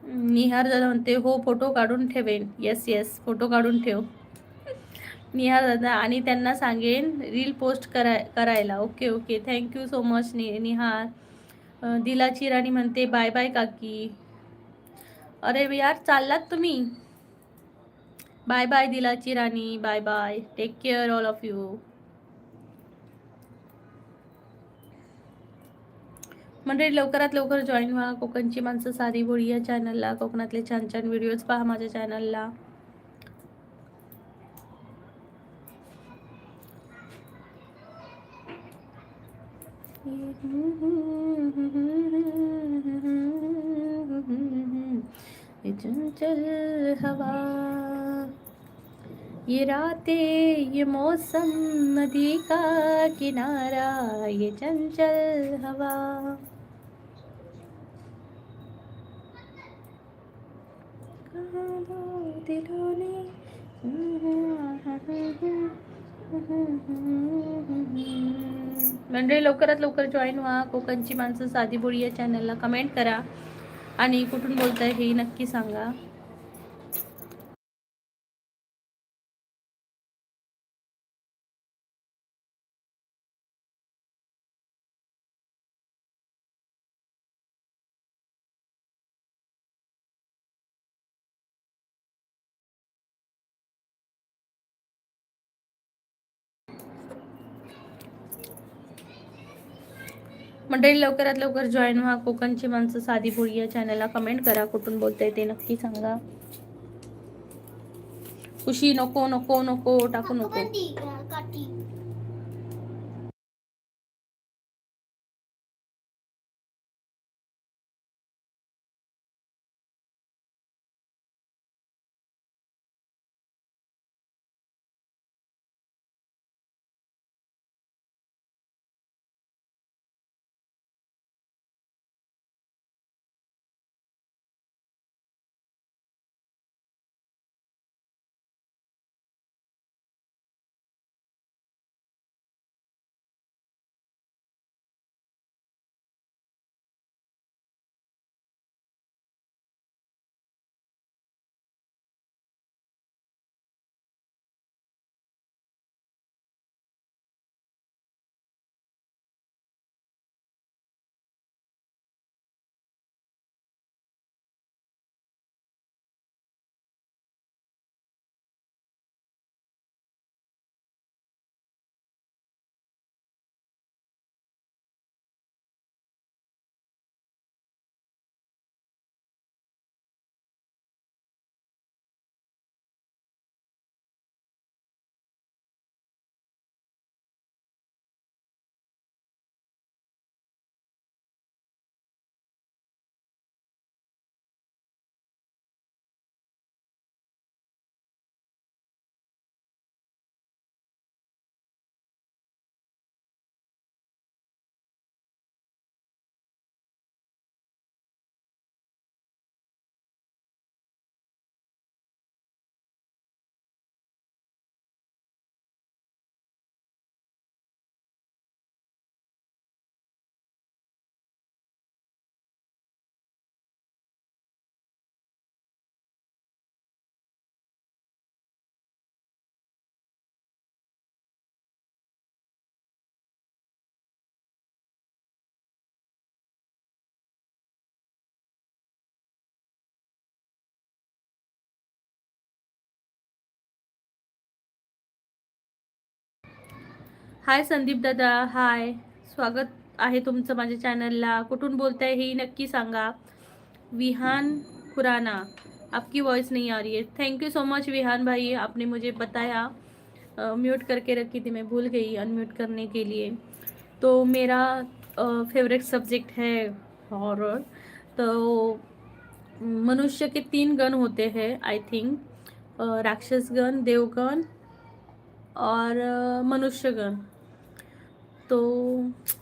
निहार दादा म्हणते हो, फोटो काढून ठेवेन. येस येस, फोटो काढून ठेव निहार दादा. आणि त्यांना सांगेन रील पोस्ट करायला. Okay okay, thank you so much Nihar. दिलाची राणी म्हणते बाय बाय काकी. अरे यार, चाललात तुम्ही? बाय बाय दिलाची राणी, bye bye. Take care all of you. म्हणजे लवकरात लवकर जॉईन व्हा. कोकणची माणसं साधी भोळी या चॅनलला. कोकणातले छान छान व्हिडिओज पहा माझ्या चॅनलला. चंचल हवा, ये रातें, ये मौसम, नदी का किनारा, ये चंचल हवा. दिलों ने मंडळी लवकरात लवकर जॉईन व्हा. कोकणची माणसं साधी बोळी या चॅनलला कमेंट करा. आणि कुठून बोलताय हे नक्की सांगा. मंडळी लवकरात लवकर जॉईन व्हा कोकणची माणसं साधी पोळी या चॅनलला. कमेंट करा कुठून बोलताय ते नक्की सांगा. खुशी नको नको नको टाकू नको. हाय संदीप दादा, हाय, स्वागत आहे तुमचं माझ्या चॅनलला. कुठून बोलताय हे नक्की सांगा. विहान खुराना, आपकी वॉइस नहीं आ रही है. Thank you so much Vihan भाई, आपने मुझे बताया. म्यूट करके रखी थी, मैं भूल गई अनम्यूट करने के लिए. तो मेरा फेवरेट सब्जेक्ट है हॉरर. तो मनुष्य के 3 गण होते हैं आई थिंक, राक्षस गण, देवगण और मनुष्यगण. तो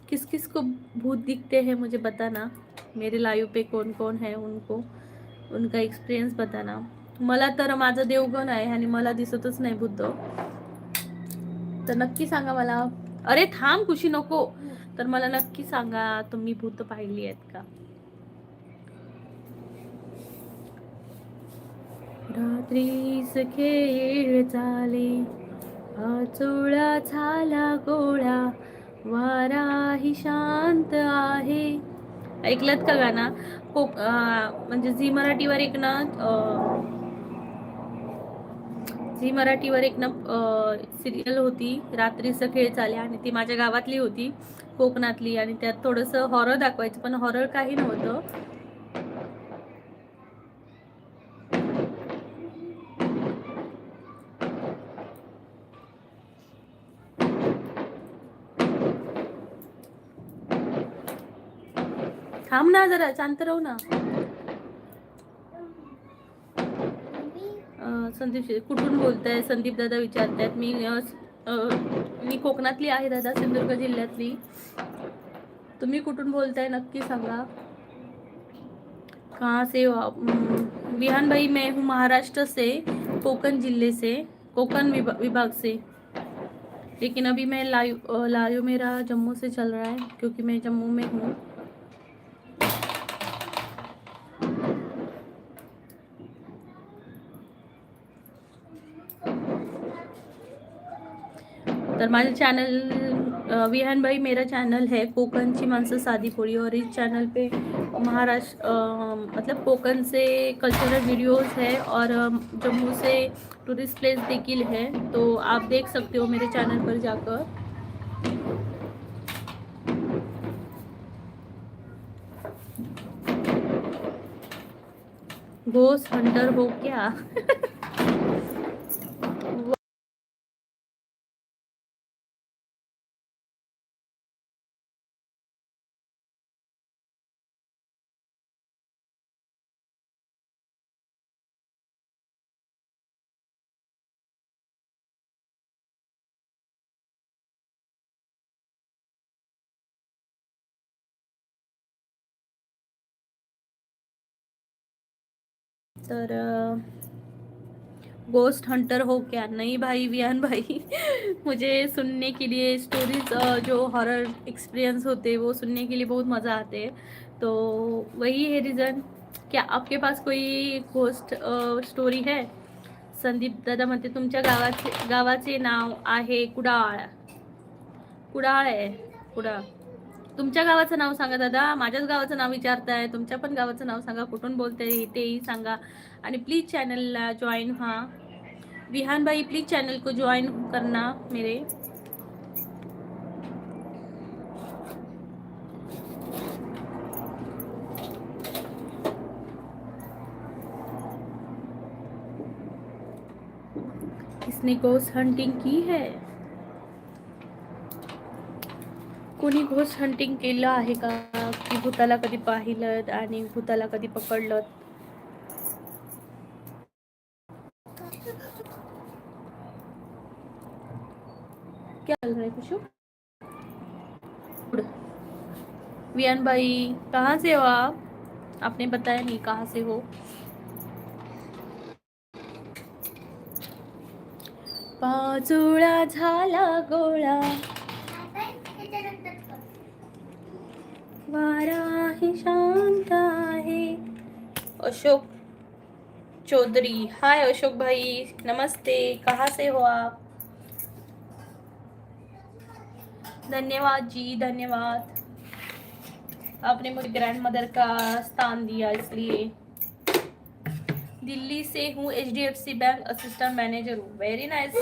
किस किस को भूत दिखते हैं मुझे बताना. मेरे लाईव्ह पे कोण कोण है उनको उनका एक्सपिरियन्स बताना. मला तर माझा देवगण आहे आणि मला दिसतच नाही भूत. तर नक्की सांगा मला. अरे थांब खुशी नको. तर मला नक्की सांगा तुम्ही भूत पाहिली आहेत का. रात्रीस खेळ चाले, आचोळा झाला गोळा, वाराही शांत आहे. ऐकलत का गाणं. म्हणजे झी मराठीवर एक ना झी मराठीवर एक ना सिरियल होती, रात्रीच खेळ चाले, आणि ती माझ्या गावातली होती, कोकणातली, आणि त्यात थोडंसं हॉरर दाखवायचं, पण हॉरर काही नव्हतं. थांब ना जरा, शांत राहू ना. संदीप कुठून बोलताय संदीप दादा विचारतायत. मी कोकणातली आहे दादा, सिंधुदुर्ग जिल्ह्यातली. तुम्ही कुठून बोलताय नक्की सांगा. कहाँ से हो आप. विहान भाई मैं हूँ महाराष्ट्र से, कोकण जिले से, कोकण विभाग से. लेकिन अभी मैं लाइव मेरा जम्मू से चल रहा है क्योंकि मैं जम्मू में हूँ. तर माझे चैनल विहान भाई, मेरा चैनल है कोकणची माणसं साधी पोळी, और इस चैनल पे महाराष्ट्र मतलब कोकण से कल्चरल वीडियोस है और जम्मू से टूरिस्ट प्लेस देखिल है. तो आप देख सकते हो मेरे चैनल पर जाकर. घोस्ट हंटर हो क्या? तर गोस्ट हंटर हो क्या? नहीं भाई विहान भाई। मुझे सुनने के लिए स्टोरीज, जो हॉरर एक्सपीरियंस होते हैं वो सुनने के लिए बहुत मज़ा आते हैं, तो वही है रीज़न। क्या आपके पास कोई गोस्ट स्टोरी है? संदीप दादा म्हणते तुमच्या गावाचे नाव आहे कुडाळ. कुडाळ आहे. कुडाळ. तुमच्या गावाचं नाव सांगा दादा. माझ्याच गावाचं नाव विचारताय, तुमच्या पण गावाचं नाव सांगा, कुठून बोलताय तेही सांगा. आणि प्लीज चॅनलला जॉईन व्हा. विहान भाई प्लीज चैनल को ज्वाइन करना मेरे. इसने घोस्ट हंटिंग की है? कोणी घोस्ट हंटिंग केलं आहे का? की भूताला कधी पाहिलं आणि भूताला कधी पकडलं? क्या चल रहा है कुछ? विहान भाई कहाँ से हो आप? आपने बताया नहीं कहाँ से हो. पाजुळा झाला गोळा, वारा ही शांत आहे. अशोक चौधरी, हाय अशोक भाई, नमस्ते, कहाँ से हो आप? धन्यवाद जी, धन्यवाद. आपने मुझे ग्रैंड मदर का स्थान दिया इसलिए. दिल्ली से हूँ, HDFC बैंक असिस्टेंट मैनेजर हूँ. Very nice.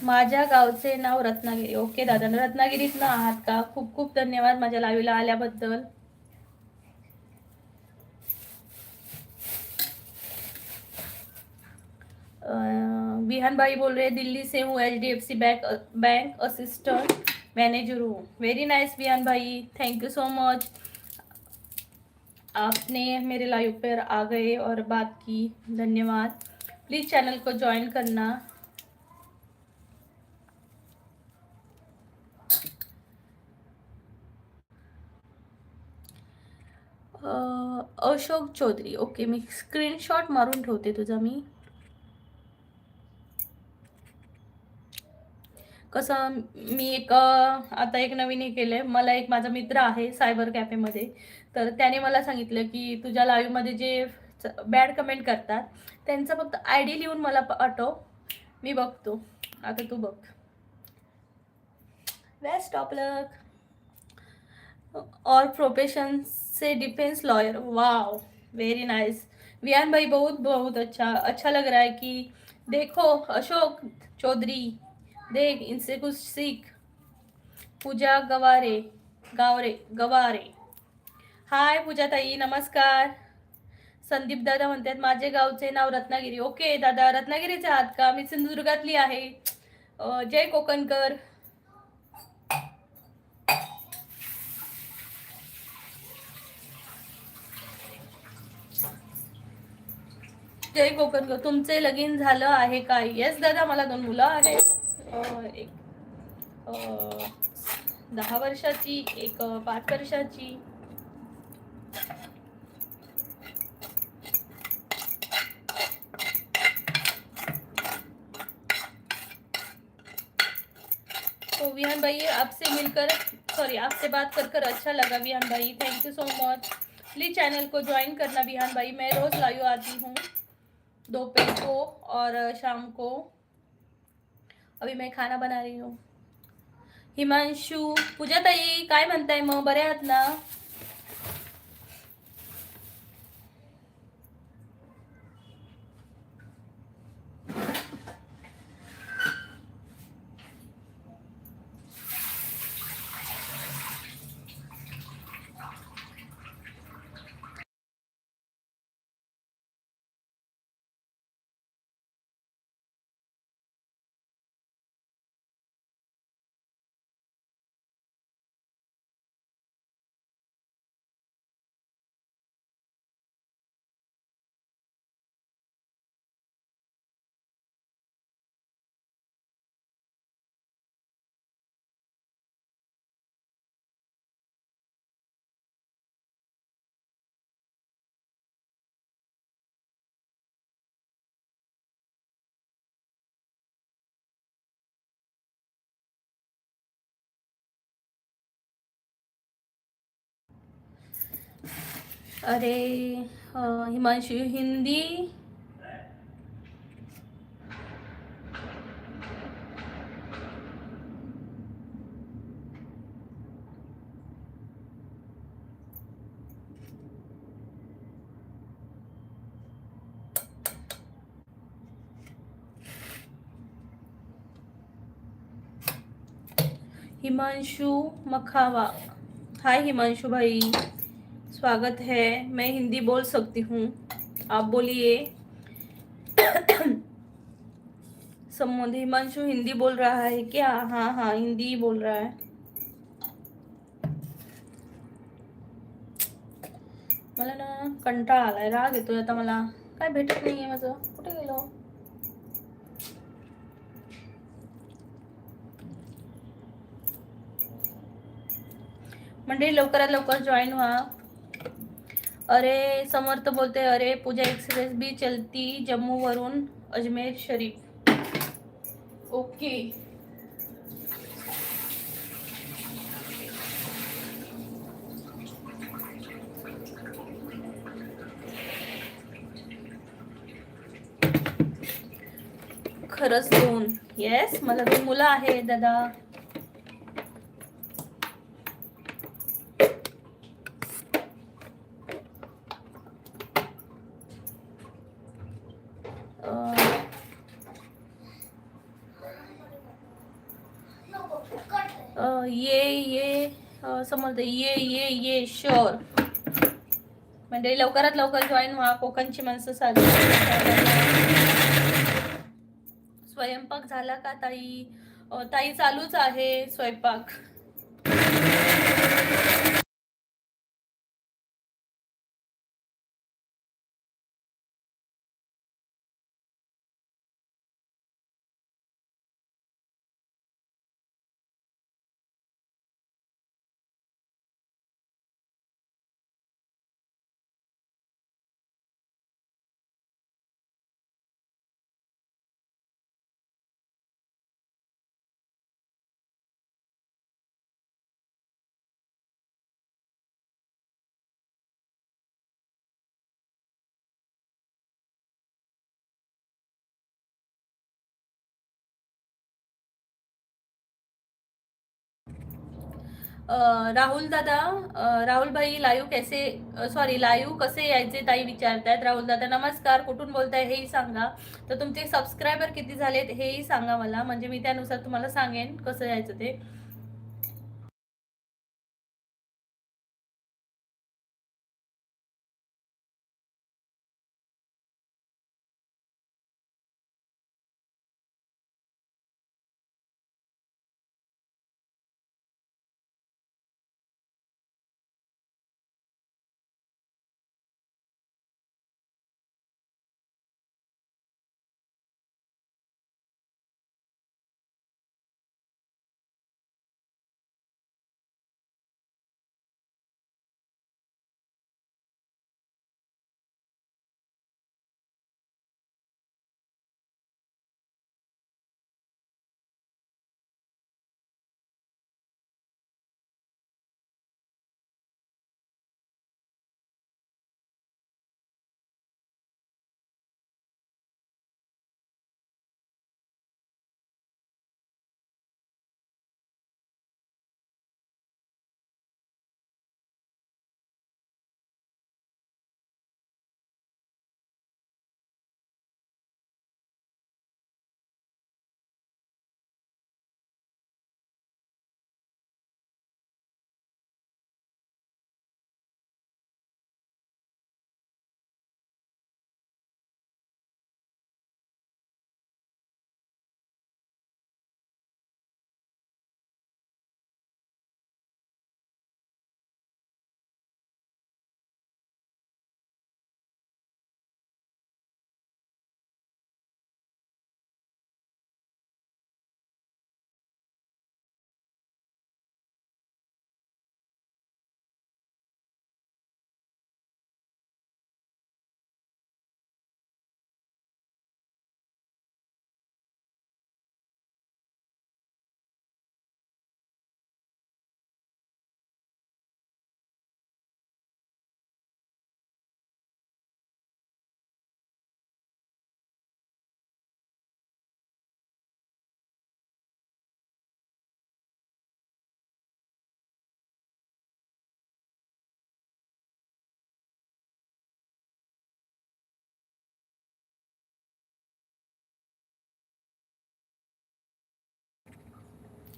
माझ्या गावचे नाव रत्नागिरी. ओके दादा, रत्नागिरीतनं आहात का? खूप खूप धन्यवाद माझ्या लाईव्हला आल्याबद्दल. विहान भाई बोल रहे दिल्ली से हूँ, HDFC बैंक असिस्टेंट मैनेजर हूँ. वेरी नाइस विहान भाई, थैंक यू सो मच. आपने मेरे लाइव पर आ गए और बात की, धन्यवाद. प्लीज़ चैनल को ज्वाइन करना. अशोक चौधरी. ओके, मी स्क्रीनशॉट मारून ठेवते तुझा. मी कसं, मी आता एक नवीन हे केलं आहे. मला एक माझा मित्र आहे सायबर कॅफेमध्ये, तर त्याने मला सांगितलं की तुझ्या लाईव्हमध्ये जे बॅड कमेंट करतात त्यांचं फक्त ID लिहून मला पाठव, मी बघतो. आता तू बघ. Best of luck. और प्रोफेशन से defence lawyer. Wow, very nice. Vihan भाई बहुत बहुत अच्छा अच्छा लग रहा है कि देखो अशोक चौधरी, देख इनसे कुछ सीख. पूजा गवारे गवारे. हाय पूजा ताई, नमस्कार. संदीप दादा म्हणतात माझे गावचे नाव रत्नागिरी. ओके दादा, रत्नागिरीचे आहात का? मी सिंधुदुर्गातली आहे. जय कोकणकर. जय कोकणकर. तुमचे लगीन झालं आहे काय? येस दादा, मला 2 मुलं आहेत. एक 10 वर्षाची, एक 5 वर्षाची. तो विहान भाई, आपसे मिलकर, सॉरी, आपसे बात कर कर अच्छा लगा विहान भाई, thank you so much. Please channel को ज्वाइन करना विहान भाई, मैं रोज लाइव आती हूँ दोपहर को और शाम को। अभी मैं खाना बना रही हूँ। हिमांशु, पूजा ताई काय म्हणताय मग, बरे आहात ना? अरे हिमांशु, हिंदी हिमांशु मखावा, हाय हिमांशु भाई, स्वागत है। मैं हिंदी बोल सकती हूँ, आप बोलिए। संबंध, हिमांशु हिंदी बोल रहा है क्या? हाँ हाँ, हिंदी बोल रहा है। मला ना कंटाळा आलाय, राग येतोय आता मला, काय भेटत नाहीये माझं, कुठे गेलो? मंडळी लवकरात लवकर जॉईन व्हा। अरे समर्थ बोलते, अरे पूजा एक्सप्रेस भी चलती जम्मू वरून अजमेर शरीफ। ओके, खरंच 2, येस, मला 2 मुलं आहे दादा। ये समर्थ, ये शुअर। म्हणजे लवकरात लवकर जॉईन व्हा। कोकणची माणसं साधी। स्वयंपाक झाला का ताई? ताई चालूच आहे स्वयंपाक। राहुल दादा, राहुल भाई लाईव्ह कैसे, सॉरी लाईव्ह कसे यायचे ताई विचारतायत। राहुल दादा नमस्कार, कुठून बोलताय हेही सांगा। तर तुमचे सबस्क्रायबर किती झालेत हेही सांगा मला, म्हणजे मी त्यानुसार तुम्हाला सांगेन कसं यायचं ते।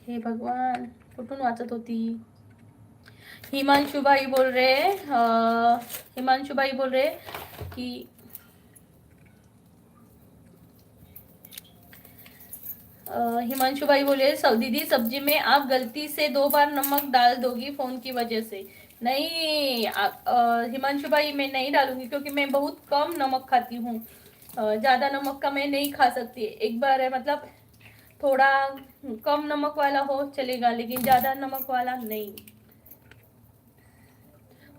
हे भगवान, कुठून वाचत होती? हिमांशु भाई बोल रहे हिमांशु भाई बोल रहे कि हिमांशु भाई बोले दीदी सब्जी में आप गलती से 2 बार नमक डाल दोगी फोन की वजह से। नहीं हिमांशु भाई, मैं नहीं डालूंगी क्योंकि मैं बहुत कम नमक खाती हूँ। ज़्यादा नमक का मैं नहीं खा सकती। एक बार है मतलब थोड़ा कम नमक वाला हो चलेगा, लेकिन ज़्यादा नमक वाला नहीं।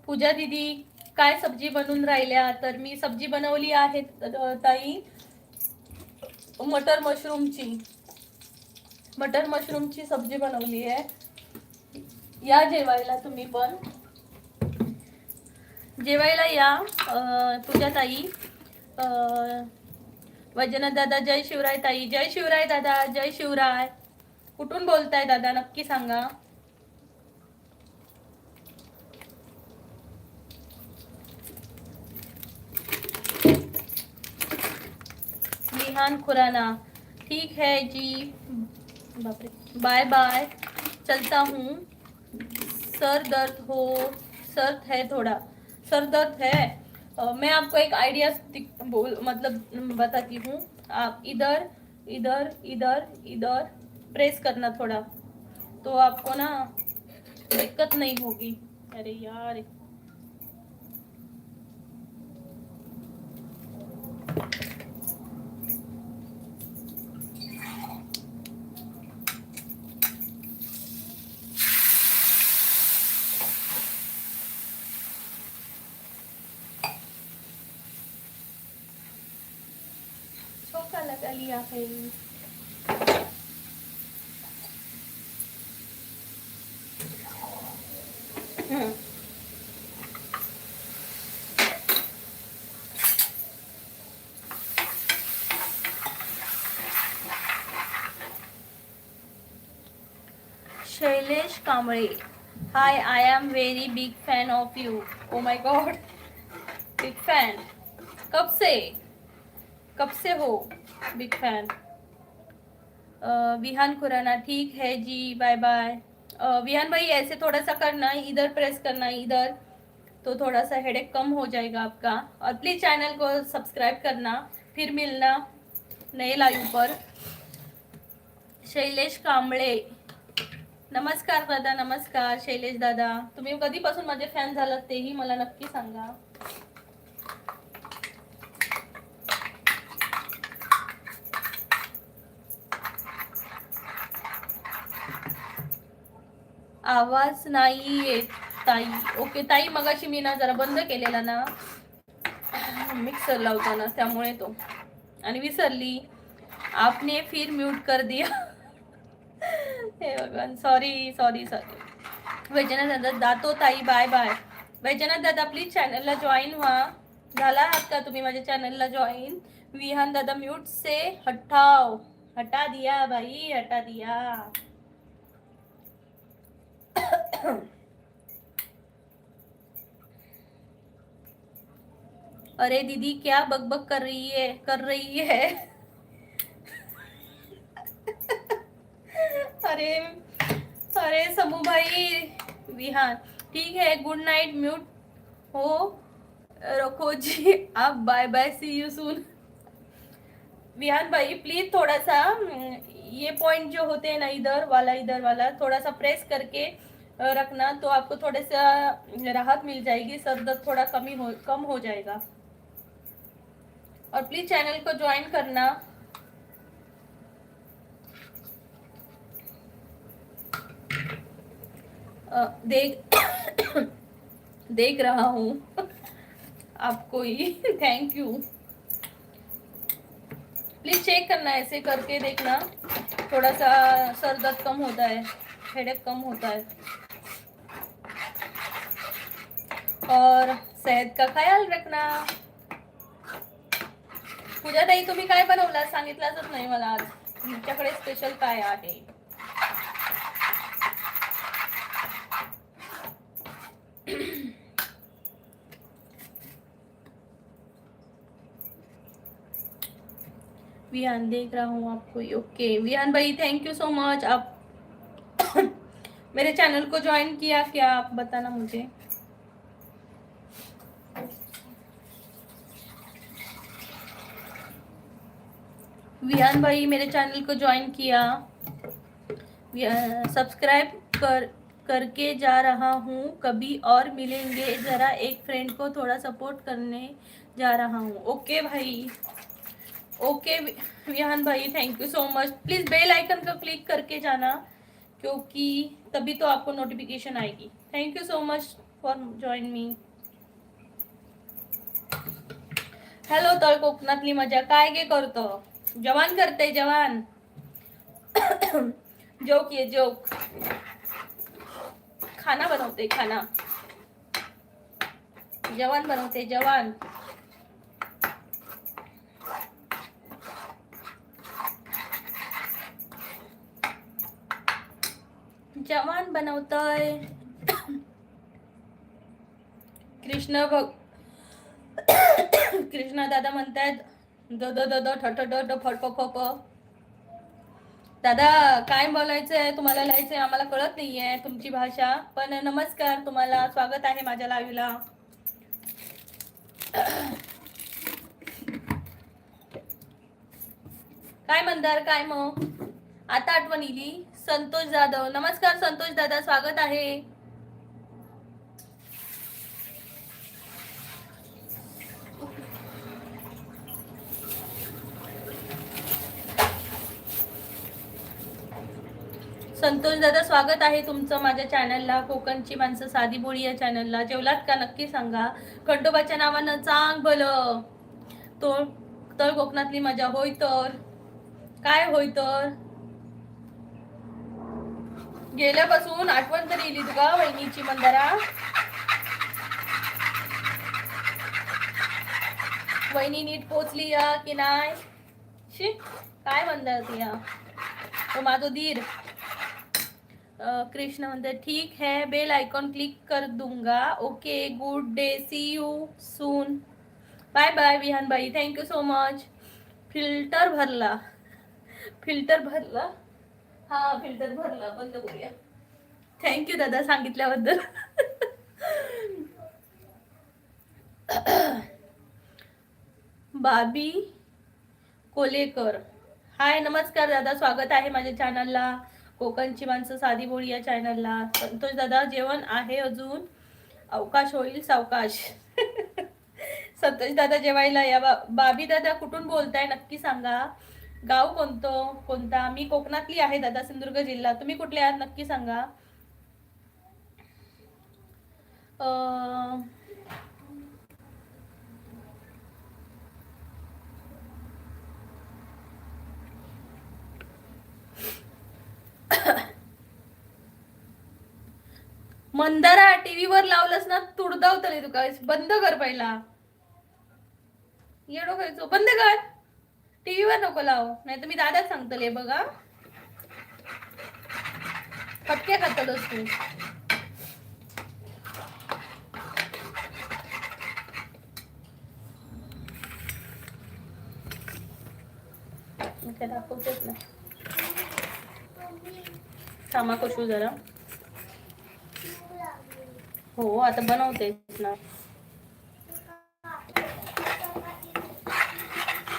पूजा दीदी काय सब्जी बनवून राहिल्या? तर मी सब्जी बनवली आहे ताई मटर मशरूमची सब्जी बनवली आहे। या जेवायला तुम्ही पण, जेवायला या पूजा ताई। वैजनाथ दादा जय शिवराय ताई, जय शिवराय दादा, जय शिवराय। कुठून बोलताय दादा नक्की सांगा। विहान खुराना, ठीक है जी, बाय बाय, चलता हूँ। सर दर्द है थोड़ा, सर दर्द है। मैं आपको एक आइडिया मतलब बताती हूँ। आप इधर इधर इधर इधर प्रेस करना थोड़ा, तो आपको ना दिक्कत नहीं होगी। अरे यार, चौका लगा लिया है। Shailesh Kamble, hi, I am very big fan of you. Oh my god, big fan कब से हो बिग फैन? विहान खुराना, ठीक है जी, बाय बाय। विहान भाई ऐसे थोड़ा सा करना, इधर प्रेस करना इधर, तो थोड़ा सा हेडेक कम हो जाएगा आपका। और प्लीज चैनल को सब्सक्राइब करना, फिर मिलना नए लाइव पर। शैलेश कांबळे, नमस्कार दादा, नमस्कार शैलेश दादा। तुम्ही कधीपासून माझे फॅन झालात तेही मला नक्की सांगा। आवाज नाही येत ताई। ओके ताई, मगाशी मी ना जरा बंद केलेला ना मिक्सर लावताना, त्यामुळे तो, आणि विसरली। आपने फिर म्यूट कर दिया। हे भगवान, सॉरी सॉरी सॉरी। वैजनाथ दादा दातो ताई, बाय बाय। वैजनाथ दादा प्लीज चॅनलला जॉईन व्हा। झाला आहात का तुम्ही माझ्या चॅनलला जॉईन? विहान दादा म्यूट से हटा दिया भाई, हटा दिया। अरे दीदी क्या बकबक कर रही है। अरे अरे समू भाई, विहान ठीक है, गुड नाइट, म्यूट हो रखो जी आप, bye bye, see you soon. Vihan भाई प्लीज थोड़ा सा ये पॉइंट जो होते हैं ना, इधर वाला थोड़ा सा प्रेस करके रखना, तो आपको थोड़ा सा राहत मिल जाएगी, सर दर्द थोड़ा कम हो जाएगा। और प्लीज चैनल को ज्वाइन करना। देख रहा हूँ आपको ही, थैंक यू। प्लीज चेक करना, ऐसे करके देखना, थोड़ा सा सर दर्द कम होता है, हेडेक कम होता है। और सेहत का ख्याल रखना। पूजा ताई, तुम्ही काय बनवला सांगितलंच नाही मला आज, तुमच्याकडे स्पेशल काय आहे? विहान देख रहा हूँ आपको। ओके विहान भाई, थैंक यू सो मच। आप मेरे चैनल को ज्वाइन किया क्या, आप बताना मुझे। विहान भाई मेरे चैनल को ज्वाइन किया, सब्सक्राइब करके जा रहा हूँ, कभी और मिलेंगे, जरा एक फ्रेंड को थोड़ा सपोर्ट करने जा रहा हूँ। ओके भाई, ओके विहान भाई, thank you so much. Please bell icon को क्लिक करके जाना, क्योंकि तभी तो आपको नोटिफिकेशन आएगी। Thank you so much for join me. Hello तळ कोकणातली मजा, काय गे करतो? जवान करते जवान। जोक ये जोक, खाना बनवते खाना, जवान बनवते जवान। जवान बनवतोय कृष्ण कृष्णा दादा म्हणतायत द द द द ठ ठ ड ड फ फ फ फ। दादा काय बोलायचंय तुम्हाला, लिहायचंय आम्हाला कळत नाहीये तुमची भाषा, पण नमस्कार तुम्हाला, स्वागत आहे माझ्या लाईव्हला। काय म्हणणार काय मग, आता आठवण इली। संतोष जाधव, नमस्कार संतोष दादा, स्वागत आहे। संतोष दादा स्वागत आहे तुमचं माझ्या चॅनलला, कोकणची माणसं साधी बोळी या चॅनलला। जेवलात का नक्की सांगा, खंडोबाच्या नावानं चांग भलं। तो तळ कोकणातली मजा होय तर काय होय तर, गेल्यापासून आठवण तरी येईल तुका वहिनीची मंदारा? वहिनी नीट पोचली या की नाही? शी काय म्हणतात या, तो माझो धीर। कृष्ण म्हणते ठीक है, बेल आइकॉन क्लिक कर दूंगा। Okay good day, see you soon, bye bye Vihan भाई, थँक्यू सो मच। फिल्टर भरला, फिल्टर भरला, हा फिल्टर भरला, बंद करूया। थँक्यू दादा सांगितल्याबद्दल। बाबी कोलेकर, हाय नमस्कार दादा, स्वागत आहे माझ्या चॅनलला, कोकणची माणसं साधी बोळी या चॅनलला। संतोष दादा जेवण आहे अजून, अवकाश होईल सावकाश। संतोष दादा जेवायला या। बाबी दादा कुठून बोलताय नक्की सांगा, गाव कोणतं कोणता? मी कोकणातली आहे दादा, सिंधुदुर्ग जिल्हा। तुम्ही कुठले आहात नक्की सांगा। मंदारा टीव्हीवर लावलंस ना तुडदावतले तुका, बंद कर पहिला, येडो खायचो बंद कर, टीव्हीवर नको लाव, नाही तर मी दादाच सांगतले बघा, फटके खातलस तू। दाखवतेच ना, थांबा कशू जरा, हो आता बनवतेच ना,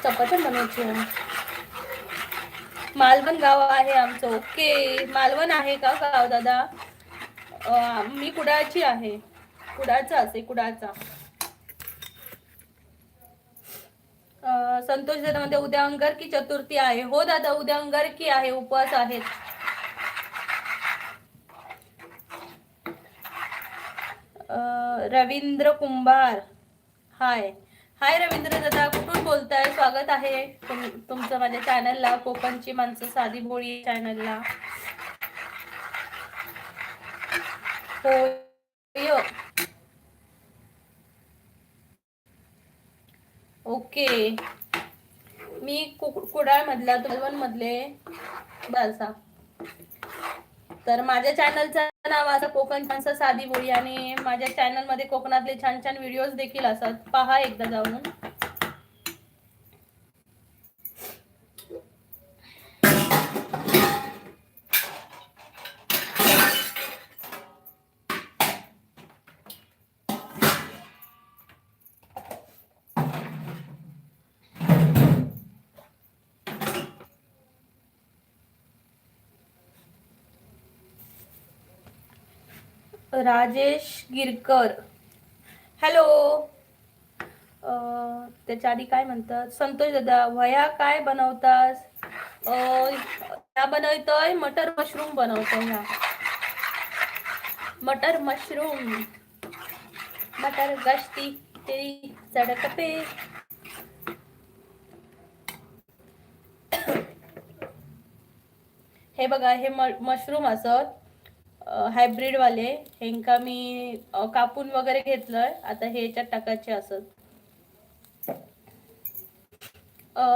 चपाती बनवायची। मालवण गाव आहे आमचं। ओके मालवण आहे का गाव दादा? मी कुडाळची आहे, कुडाळचा असे कुडाळचा। संतोष दादा मध्ये उद्या अंगारकी चतुर्थी आहे। हो दादा उद्या अंगारकी आहे, उपवास आहेत। रवींद्र कुंभार, हाय हाय रवींद्र दादा, कुठून बोलताय? स्वागत आहे तुमचं माझ्या चॅनलला, कोकणची माणसं साधी बोळी चॅनलला। हो ओके, मी कुडाळ मधला, मालवण मधले बालसा। तर माझ्या चॅनलचं नाव असं कोकण माणसं साधी बोळी, आणि माझ्या चॅनल मध्ये कोकणातले छान छान व्हिडिओज देखील असतात, पहा एकदा जाऊन। राजेश गिरकर, हॅलो. त्याच्या आधी काय म्हणतात, संतोष दादा, वया काय बनवतास? ह्या बनवतोय मटर मशरूम बनवतोय. ह्या मटर मशरूम, मटर गश्ती तेरी सड़क पे. हे बघा, हे मशरूम असत हायब्रिड वाले. हेंका मी कापून वगैरे घेतलंय. आता हे याच्यात टाकायचे असत.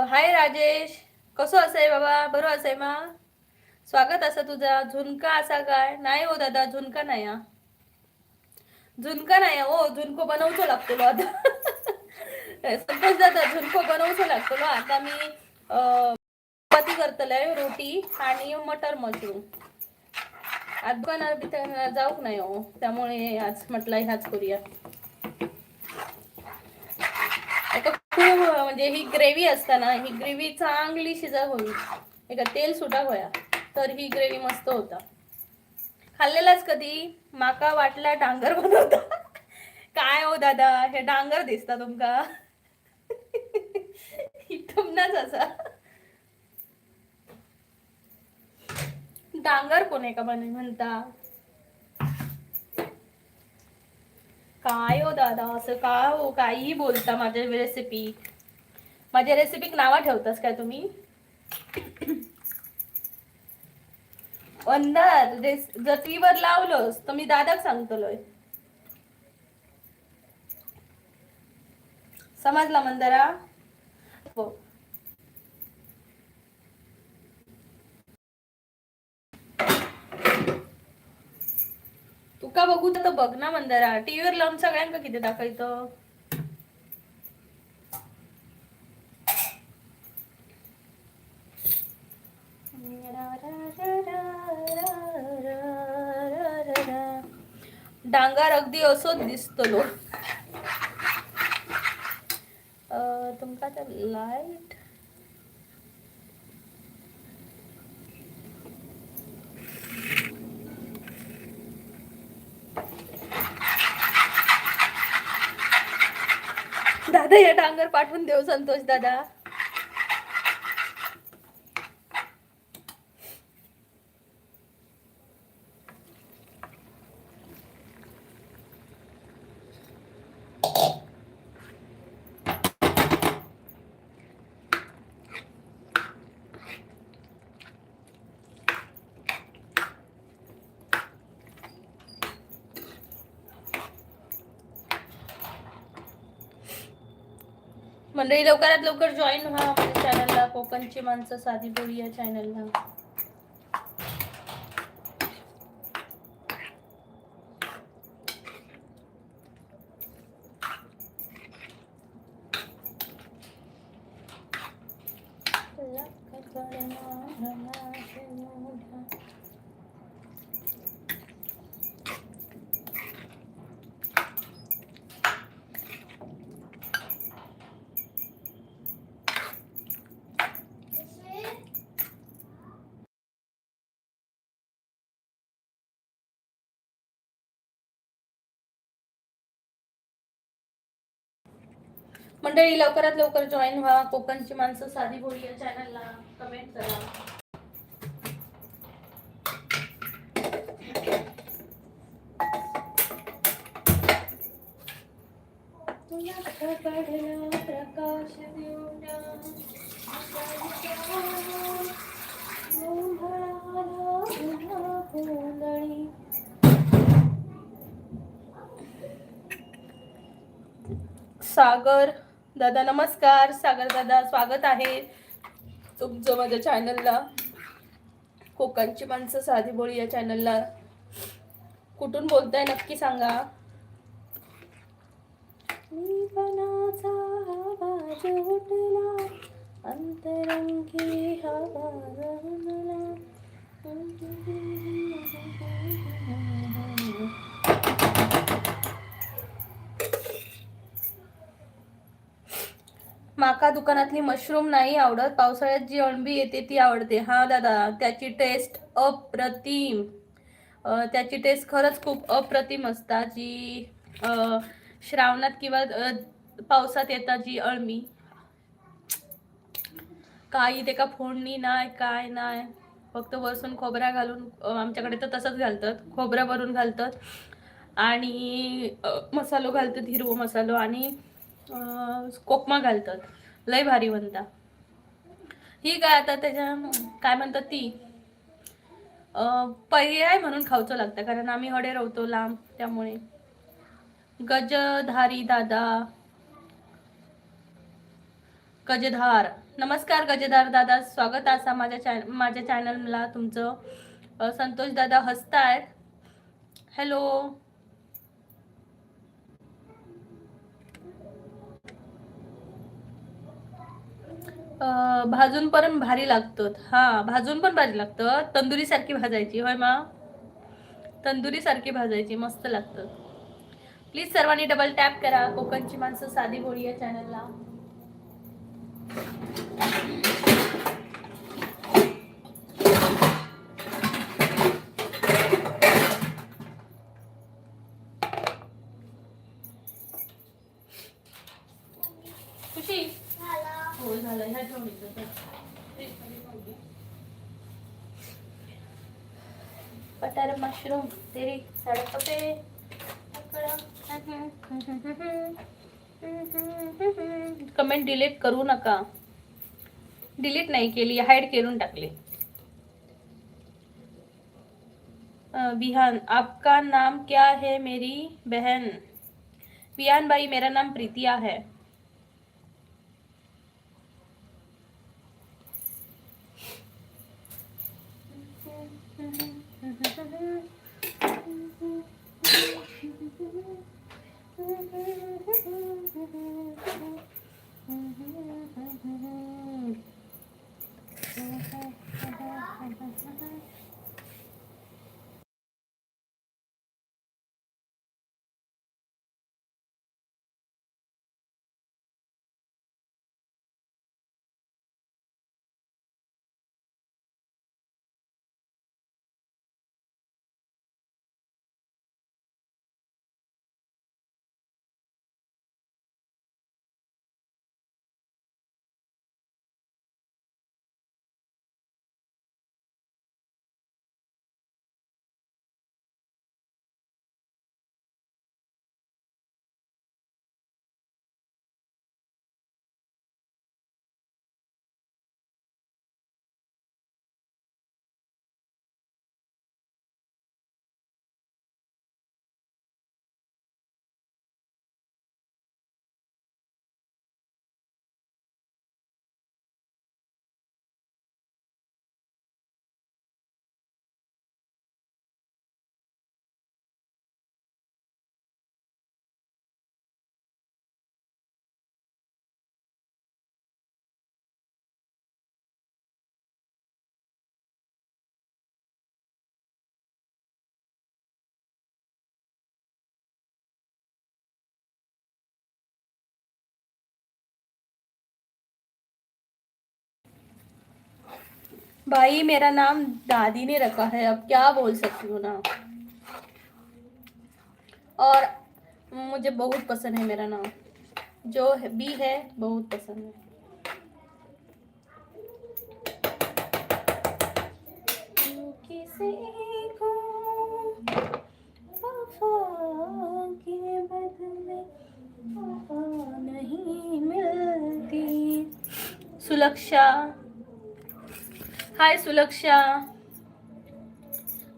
हाय राजेश, कसो असाय बाबा? बरो असाय मा? स्वागत असा तुझा. झुणका असा काय? नाही हो दादा, झुणका नाही. झुणका नाही हो, झुणको बनवचो लागतो आता. संतोष दादा, झुणको बनवचो लागतो. आता मी चपाती करतलंय, रोटी आणि मटर मशरूम. आज दुकानात जाऊक नाही हो, त्यामुळे आज म्हटलं ह्याच करूया. खूप म्हणजे ही ग्रेव्ही असताना, ही ग्रेव्ही चांगली शिजा होईल, एका तेल सुटा होया, तर ही ग्रेव्ही मस्त होता. खाल्लेलाच कधी? माका वाटला डांगर बनवता. काय हो दादा, हे डांगर दिसता तुमका? तुमनाच असा डांगर कोण का बन म्हणता? काय हो दादा, असं का हो, काहीही बोलता माझ्या रेसिपीक नावा ठेवतास काय तुम्ही? अंदाज जर टीव्हीवर लावलंस तर मी दादाक सांगतलोय. समजला मंदारा? हो. तुका बघू तर बघ ना मंदारा, टीव्हीवर लावून सगळ्यांका किती दाखवतं. डांगर अगदी असोच दिसतलो. तुमका तर लाईट दादा, या डांगर पाठवून देऊ संतोष दादा. मंडळी, लवकरात लवकर जॉईन व्हा माझ्या चॅनलला, कोकणची माणसं साधी बोली या चॅनलला. मंडळी, लवकरात लवकर जॉईन व्हा कोकणची माणसं साधी बोली या चॅनलला. कमेंट करा. प्रकाश सागर दादा, नमस्कार. सागर दादा, स्वागत आहे तुमचं माझ्या चॅनलला, कोकणची माणसं साधी बोली या चॅनलला. कुठून बोलताय नक्की सांगा. आवाज उठला, अंतरंगी हवा रंगला. माका दुकानातली मशरूम नाही आवडत, पावसाळ्यात जी अळंबी येते ती आवडते. हा दादा, त्याची टेस्ट अप्रतिम. त्याची टेस्ट खरंच खूप अप्रतिम असता, जी श्रावणात किंवा पावसात येतात जी अळमी, काही ते का फोडणी नाही काय नाही, फक्त वरसून खोबरा घालून, आमच्याकडे तर तसंच घालतात, खोबरा भरून घालतात आणि मसालो घालतात, हिरवो मसालो आणि कोकमा घालतात, लय भारी बनता ही. काय आता त्याच्या काय म्हणतात ती पर्याय म्हणून खाऊचं लागतं, कारण आम्ही हडे राहतो लांब, त्यामुळे. गजधारी दादा, गजधार, नमस्कार गजधार दादा, स्वागत असा माझ्या चॅनलला तुमचं. संतोष दादा हसतायत, हॅलो. भाजून पण भारी लागतं, हा भाजून पण भारी लागतं, तंदुरी सारखी भाजायची, होय मा, तंदुरी सारखी भाजायची, मस्त लागतं. प्लीज सर्वांनी डबल टॅप करा कोकणची माणसं साधी भोळी या चॅनलला. खुशी हो झालं, ह्या ठेवून बटर मशरूम तेरी सड़क पे, कमेंट डिलीट करू नका, डिलीट नाही केली, हाईड करून टाकले. बिहान, आपका नाम क्या है मेरी बहन? बिहान भाई, मेरा नाम प्रीतिया है. भाई मेरा नाम दादी ने रखा है, अब क्या बोल सकती हूँ ना, और मुझे बहुत पसंद है मेरा नाम, जो भी है बहुत पसंद है. किसी को वफा के बदले वफा नहीं मिलती. सुलक्षा, हाय सुलक्षा,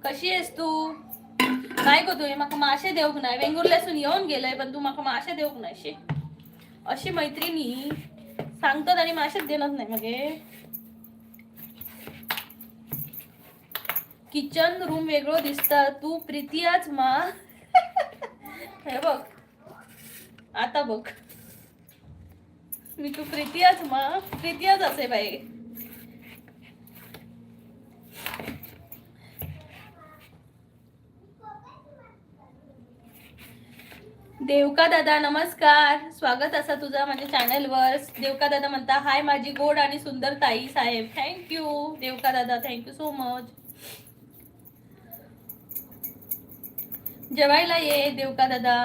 कशी आहेस तू? काय गो तुये माका माशे देऊक नाही, वेंगुर्ल्यासून येऊन गेलंय पण तू माका माशे देऊक नाही. शे अशी मैत्रिणी सांगतात आणि माशेच देणार नाही. मगे किचन रूम वेगळं दिसतं, तू प्रीतियाच मा. हे बघ आता बघ, मी तू प्रीतियाच मा, प्रीतियाच असे बाई. देवका दादा नमस्कार, स्वागत असा तुझा माझ्या चॅनलवर. देवका दादा म्हणता हाय माझी गोड आणि सुंदर ताई साहेब. थँक्यू देवका दादा, थँक्यू सो मच. जेवायला ये देवका दादा.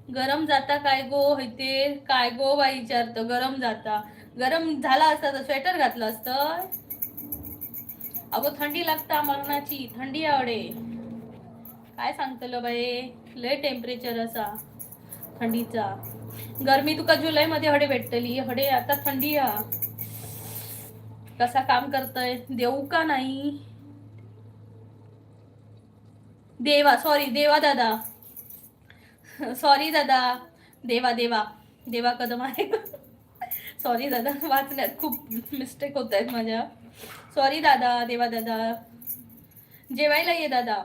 गरम जाता काय गो होते काय गो बाई विचारतो. गरम जाता, गरम झाला असता तर स्वेटर घातलं असतं. अगो थंडी लागता मरणाची, थंडी आवडे. काय सांगतलो बाई, लय टेम्परेचर असा थंडीचा. गरमी तुका जुलै मध्ये हडे भेटतली, हडे आता थंडी आ. कसा काम करतय देऊ का नाही. देवा, सॉरी देवा दादा, सॉरी दादा, देवा देवा देवा कदम आहे. सॉरी दादा, वाचण्यात खूप मिस्टेक होत आहेत माझ्या. सॉरी दादा, देवा दादा. जेवायला ये दादा.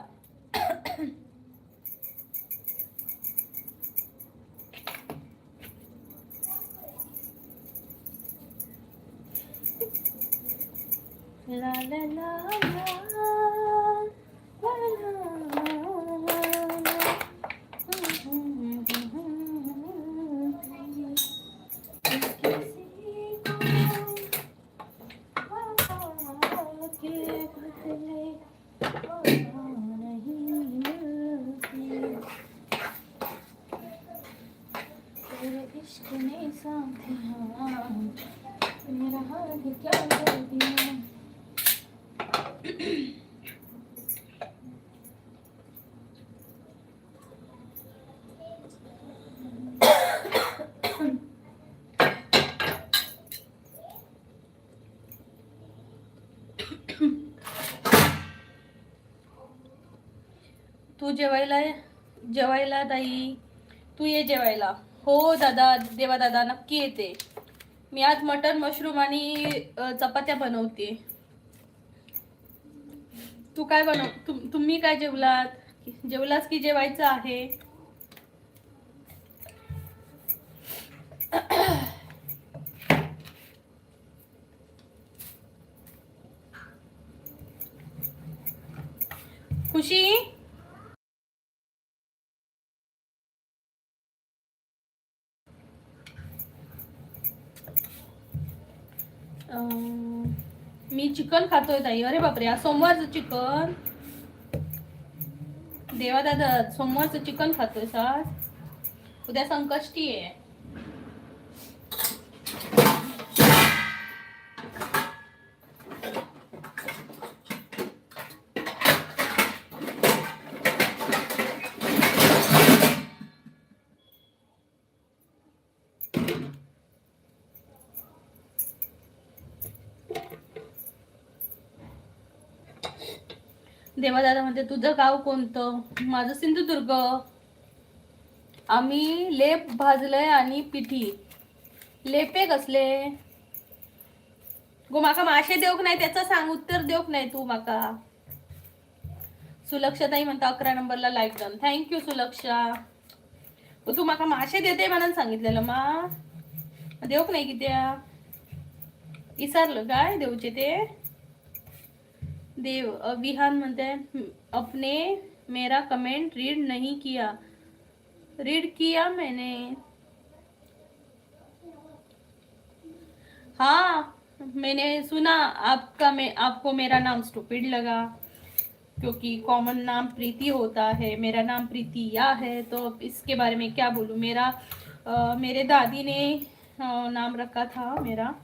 ला ला ला इश्क ने साथिया मेरा हाल क्या कर दिया. तू जेवायला, जेवायला ताई, तू ये जेवायला. हो दादा, देवा दादा नक्की येते. मी आज मटन मशरूम आणि चपात्या बनवते. तू काय तुम्ही काय जेवलात? जेवलास की जेवायचं आहे? खुशी, मी चिकन खातोय ताई. अरे बापरे, आज सोमवारचं चिकन. देवा दादा, सोमवारचं चिकन खातोय आज. उद्या संकष्टी आहे. देवादादा म्हणते तुझं गाव कोणतं? माझं सिंधुदुर्ग. आम्ही लेप भाजलंय आणि पिठी. लेपे कसले गो? माका माशे देऊक नाही त्याचं सांग, उत्तर देऊक नाही तू माका. सुलक्षाताई म्हणता 11 नंबरला लाईक डन. थँक्यू सुलक्षा. तू माका माशे देते म्हणून सांगितलेलं मा देऊक नाही की त्या विसरलं काय देऊचे ते. देव विहान म्हणते अपने मेरा कमेंट रीड नहीं किया. रीड किया मैंने. हाँ मैंने सुना आपका, आपको मेरा नाम स्टूपिड लगा क्योंकि कॉमन नाम प्रीति होता है. मेरा नाम प्रीतिया है तो इसके बारे में क्या बोलूँ. मेरे दादी ने नाम रखा था, मेरा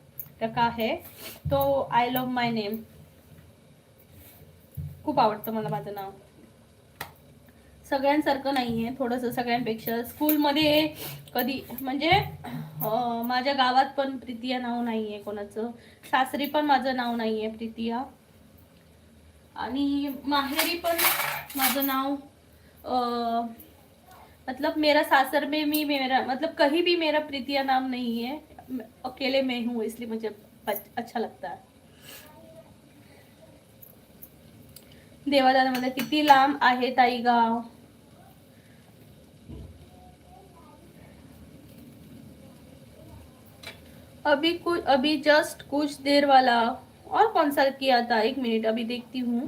रखा है तो आई लव माय नेम. खूप आवडतं मला माझं नाव. सगळ्यांसारखं नाहीये, थोडंसं सगळ्यांपेक्षा. स्कूलमध्ये कधी म्हणजे माझ्या गावात पण प्रीतिया नाव नाहीये कोणाचं. सासरी पण माझं नाव नाहीये प्रीतिया. आणि माहेरी पण माझं नाव मतलब मेरा सासर में मेरा मतलब कहीं भी मेरा प्रीतिया नाम नहीं है. अकेले मैं हूँ इसलिए मुझे अच्छा लगता है. देवादादा मध्ये किती लांब आहे ताई गाव? अभी जस्ट कुछ देर वाला. और कौन सा किया था? 1 मिनट अभी देखती हूँ,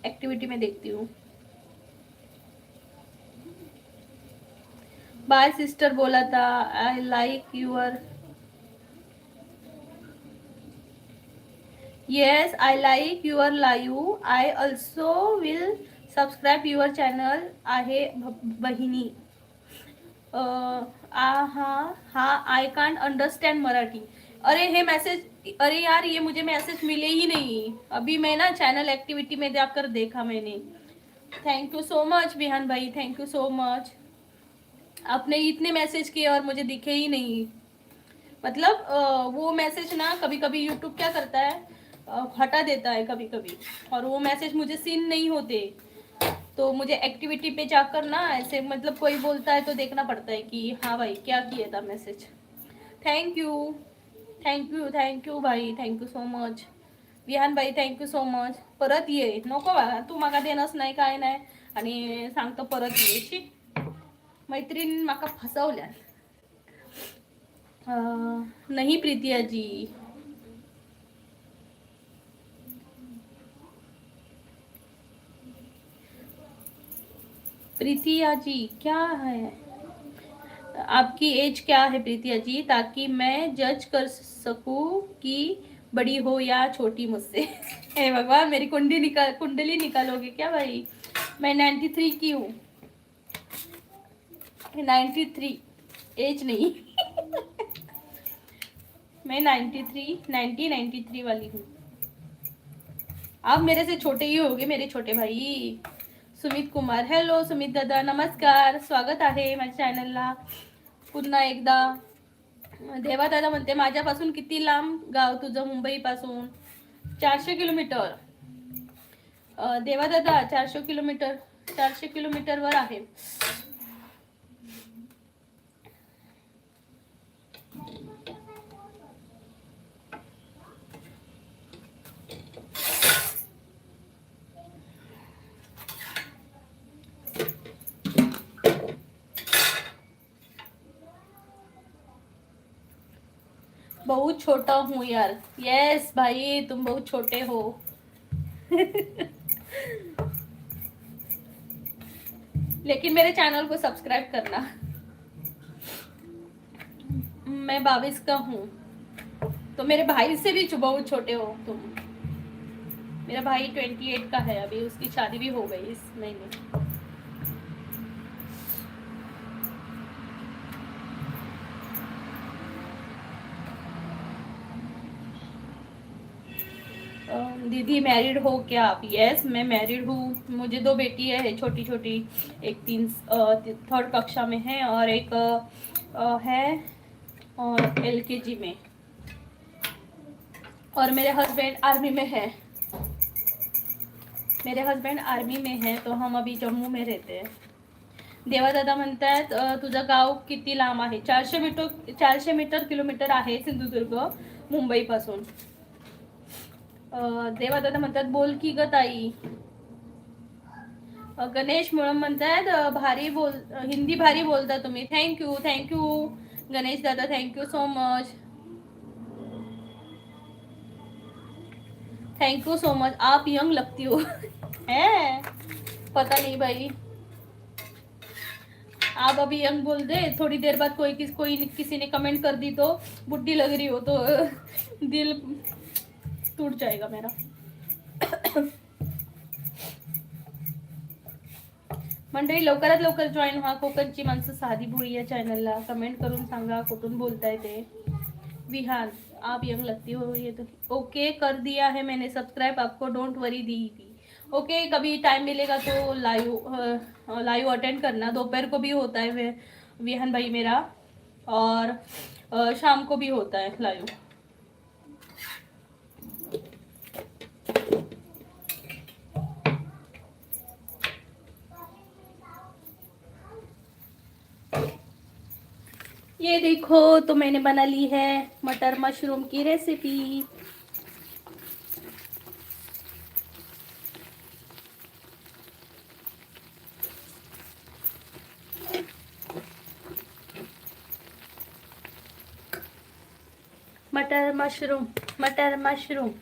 एक्टिविटी में देखती हूँ. बाय सिस्टर बोला था. I like your. Yes, I like your live. I also will subscribe your channel आहे बहिणी. हा आई कांट अंडरस्टैंड मराठी. अरे हे मैसेज, अरे यार ये मुझे मैसेज मिले ही नहीं. अभी मैं ना चैनल एक्टिविटी में जाकर देखा मैंने. Thank you so much Vihan भाई, थैंक यू सो मच. आपने इतने मैसेज किए और मुझे दिखे ही नहीं. मतलब वो मैसेज ना कभी कभी यूट्यूब क्या करता है, हटा देता है कभी कभी, और वो मैसेज मुझे सीन नहीं होते. तो मुझे एक्टिविटी पे जाकर ना ऐसे मतलब कोई बोलता है तो देखना पड़ता है कि हाँ भाई क्या किया था message. Thank you, thank you, thank you भाई, thank you so much. Vihan भाई थँक यू सो मच. परत ये नको बा, तू माका देणंच नाही काय नाही आणि सांगतो परत ये. शी मैत्रीण माका फसवल्या. नहीं प्रीतिया जी. प्रीतिया जी क्या है, आपकी एज क्या है प्रीतिया जी, ताकि मैं जज कर सकूं कि बड़ी हो या छोटी मुझसे. हे भगवान, मेरी कुंडली निकालोगे क्या भाई. मैं 93 की हूँ. 93 एज नहीं. मैं 93 वाली हूँ. आप मेरे से छोटे ही होगे मेरे छोटे भाई. सुमित कुमार, हॅलो सुमित दादा, नमस्कार, स्वागत आहे माझ्या चॅनलला पुन्हा एकदा. देवा दादा म्हणते माझ्यापासून किती लांब गाव तुझं मुंबईपासून. 400 किलोमीटर. देवा दादा 400 किलोमीटर, 400 किलोमीटर वर आहे. बहुत छोटा हूँ यार. यस भाई तुम बहुत छोटे हो. लेकिन मेरे चैनल को सब्सक्राइब करना. मैं 22 का हूँ, तो मेरे भाई से भी बहुत छोटे हो तुम. मेरा भाई 28 का है अभी, उसकी शादी भी हो गई इस महीने. दीदी मैरिड हो क्या आप. यस मैं मैरिड हूँ. मुझे 2 बेटी है छोटी छोटी. एक 3rd कक्षा में है और एक है और LKG में. और मेरे हस्बैंड आर्मी में है. मेरे हस्बैंड आर्मी में है, तो हम अभी जम्मू में रहते हैं. देवादादा म्हणतात तुझं गाव किती लांब आहे. 400 मीटर किलोमीटर आहे सिंधुदुर्ग मुंबईपासून. देवादादा म्हणतात बोल की ग ताई. गणेश मुळम म्हणतात भारी बोल, हिंदी भारी बोलता तुम्ही. थँक्यू गणेश दादा, thank you so much. Thank you so much. आप यंग लगती हो. है पता नहीं भाई, आप अभी यंग बोल दे, थोड़ी देर बाद कोई किसी ने कमेंट कर दी तो बुढ़ी लग रही हो, तो दिल टूट जाएगा मेरा. मंडळी लवकरात लवकर जॉईन व्हा कोकणची माणसं साधी भोळी या चॅनलला. कमेंट करून सांगा कुठून बोलताय ते. विहान आप यंग लगती हो. ये तो ओके कर दिया है मैंने सब्सक्राइब आपको, डोंट वरी दीदी. ओके कभी टाइम मिलेगा तो लाइव अटेंड करना. दोपहर को भी होता है विहान भाई मेरा, और शाम को भी होता है लाइव. ये देखो तो मैंने बना ली है मटर मशरूम की रेसिपी. मटर मशरूम.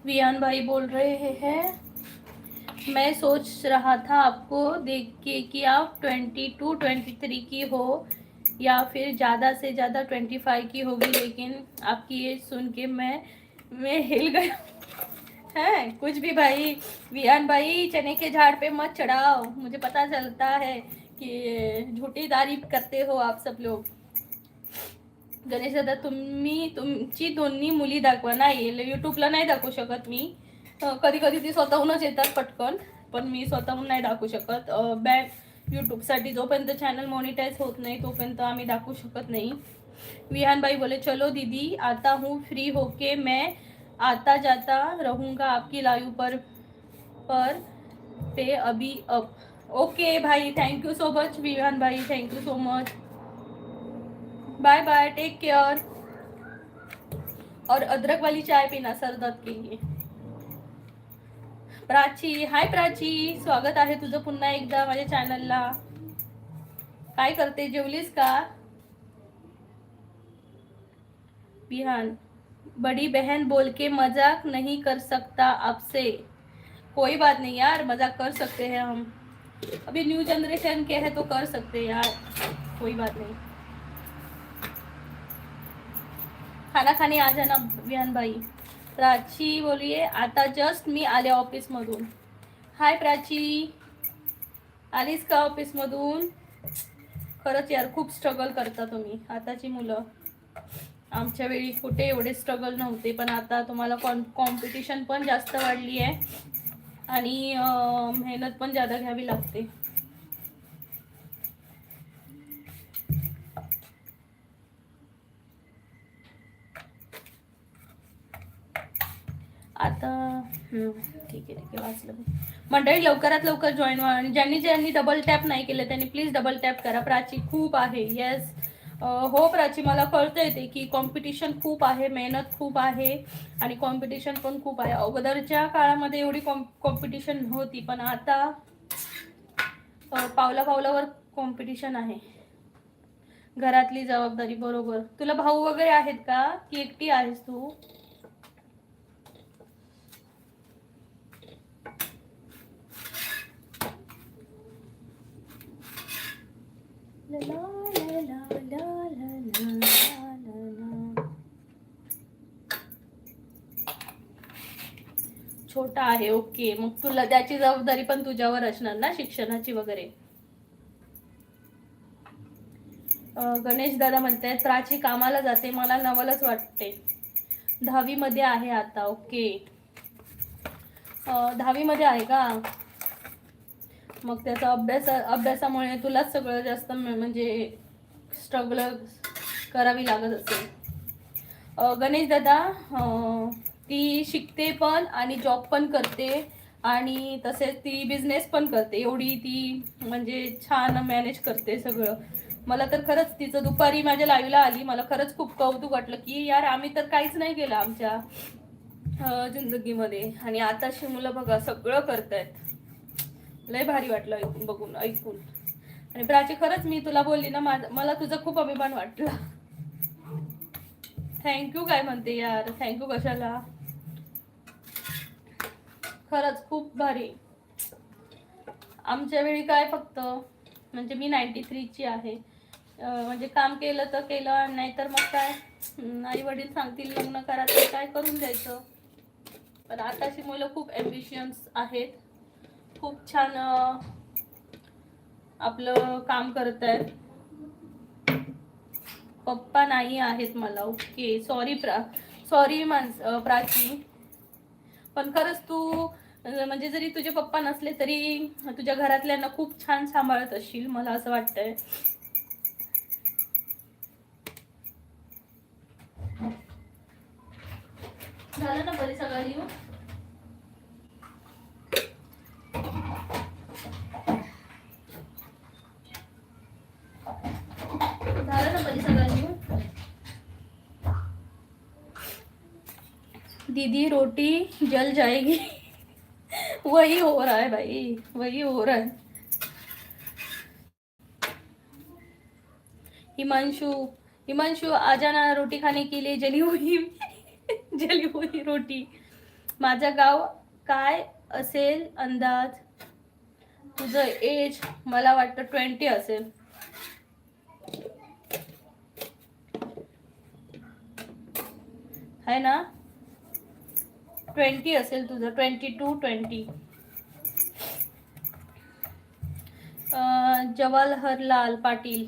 वियान भाई बोल रहे हैं, मैं सोच रहा था आपको देख के कि आप 22-23 की हो या फिर ज़्यादा से ज़्यादा 25 की होगी, लेकिन आपकी एज सुन के मैं हिल गया। है कुछ भी भाई। वियान भाई चने के झाड़ पे मत चढ़ाओ, मुझे पता चलता है कि झूठी तारीफ करते हो आप सब लोग। गणेश दादा तुमची दोन्ही मुली दाखवा. नाही यूट्यूबला नाही दाखवू शकत मी. कधी कधी ती स्वतःहूनच येतात पटकन, पण मी स्वतःहून नाही दाखवू शकत. बॅक यूट्यूबसाठी जोपर्यंत चॅनल मॉनिटाईज होत नाही तोपर्यंत आम्ही दाखवू शकत नाही. विहान भाई बोले चलो दीदी आता हूँ फ्री होके मैं आता जाता रहूँगा आपकी लाइव पर पे अभी अब. ओके भाई, thank you so much Vihan भाई, thank you so much. Bye bye, take care. और अदरक वाली चाय पीना सर दर्द के लिए. प्राची, हाय प्राची, स्वागत आहे तुझं पुन्हा एकदा माझ्या चॅनलला. काय करते, जेवलीस का? बिहान, बड़ी बहन बोल के मजाक नहीं कर सकता आपसे. कोई बात नहीं यार, मजाक कर सकते हैं हम. अभी न्यू जनरेशन के हैं तो कर सकते हैं यार, कोई बात नहीं. खाना खाने आ जाना विहान भाई. प्राची बोलिए आता जस्ट मी आले ऑफिस मधून. हाय प्राची, आलीस का ऑफिस मधून? खरंच यार खूप स्ट्रगल करता तुम्ही आताची मुलं. आमच्या वेळी कुठे एवढे स्ट्रगल नव्हते, पण आता तुम्हाला कॉम्पिटिशन पण जास्त वाढली आहे आणि मेहनत पण ज्यादा घ्यावी लागते. आता ठीक आहे वाचलं. मंडळी लवकरात लवकर जॉईन व्हा आणि ज्यांनी ज्यांनी डबल टॅप नाही केलं त्यांनी प्लीज डबल टॅप करा. प्राची खूप आहे. येस हो प्राची, मला कळतंय ते की कॉम्पिटिशन खूप आहे, मेहनत खूप आहे आणि कॉम्पिटिशन पण खूप आहे. अगोदरच्या काळामध्ये एवढी कॉम्पिटिशन नव्हती, पण आता पावला पावलावर कॉम्पिटिशन आहे. घरातली जबाबदारी, बरोबर. तुला भाऊ वगैरे आहेत का की एकटी आहेस तू? छोटा आहे, ओके. मग तुला त्याची जबाबदारी पण तुझ्यावर असणार ना, शिक्षणाची वगैरे. गणेश दादा म्हणतात प्राची कामाला जाते, मला नवलच वाटते. 10वी मध्ये आहे आता, ओके. 10वी मध्ये आहे का? मग त्याचा अभ्यासामुळे तुलाच सगळं जास्त म्हणजे स्ट्रगल करावी लागत असेल. गणेश दादा ती शिकते पण आणि जॉब पण करते आणि तसेच ती बिझनेस पण करते. एवढी ती म्हणजे छान मॅनेज करते सगळं. मला तर खरंच तिचं दुपारी माझ्या लाईव्हला आली, मला खरंच खूप कौतुक वाटलं की यार आम्ही तर काहीच नाही केलं आमच्या जिंदगीमध्ये आणि आताची मुलं बघा सगळं करतायत. लय भारी वाटलं ऐकून. आणि प्राची खरंच मी तुला बोलली ना, मला तुझं खूप अभिमान वाटला. थँक्यू काय म्हणते यार, थँक्यू कशाला. खरंच खूप भारी. आमच्या वेळी काय फक्त म्हणजे मी 93 ची आहे, म्हणजे काम केलं तर केलं, नाही तर मग काय आई वडील सांगतील लग्न करा तर काय करून द्यायचं. पण आताची मुलं खूप ॲम्बिशियस आहेत, खूप छान आपलं काम करत आहेत. पप्पा नाही आहेत मला, ओके. सॉरी प्राची. पण खरंच तू म्हणजे जरी तुझे पप्पा नसले तरी तुझ्या घरातल्यांना खूप छान सांभाळत असशील, मला असं वाटतंय. झालं ना बरी सगळं लिहून? झालं ना बरी सगळं लिहून? दीदी रोटी जल जाएगी. वही हो रहा है भाई, वही हो रहा है. हिमांशु आ जाना रोटी खाने के लिए, जली हुई जली हुई रोटी. माझं गाव काय असेल अंदाज? तुझं एज मला वाटतं 20 असेल. है ना? 20 असेल तुझं, 22-20. जवाहरलाल पाटील,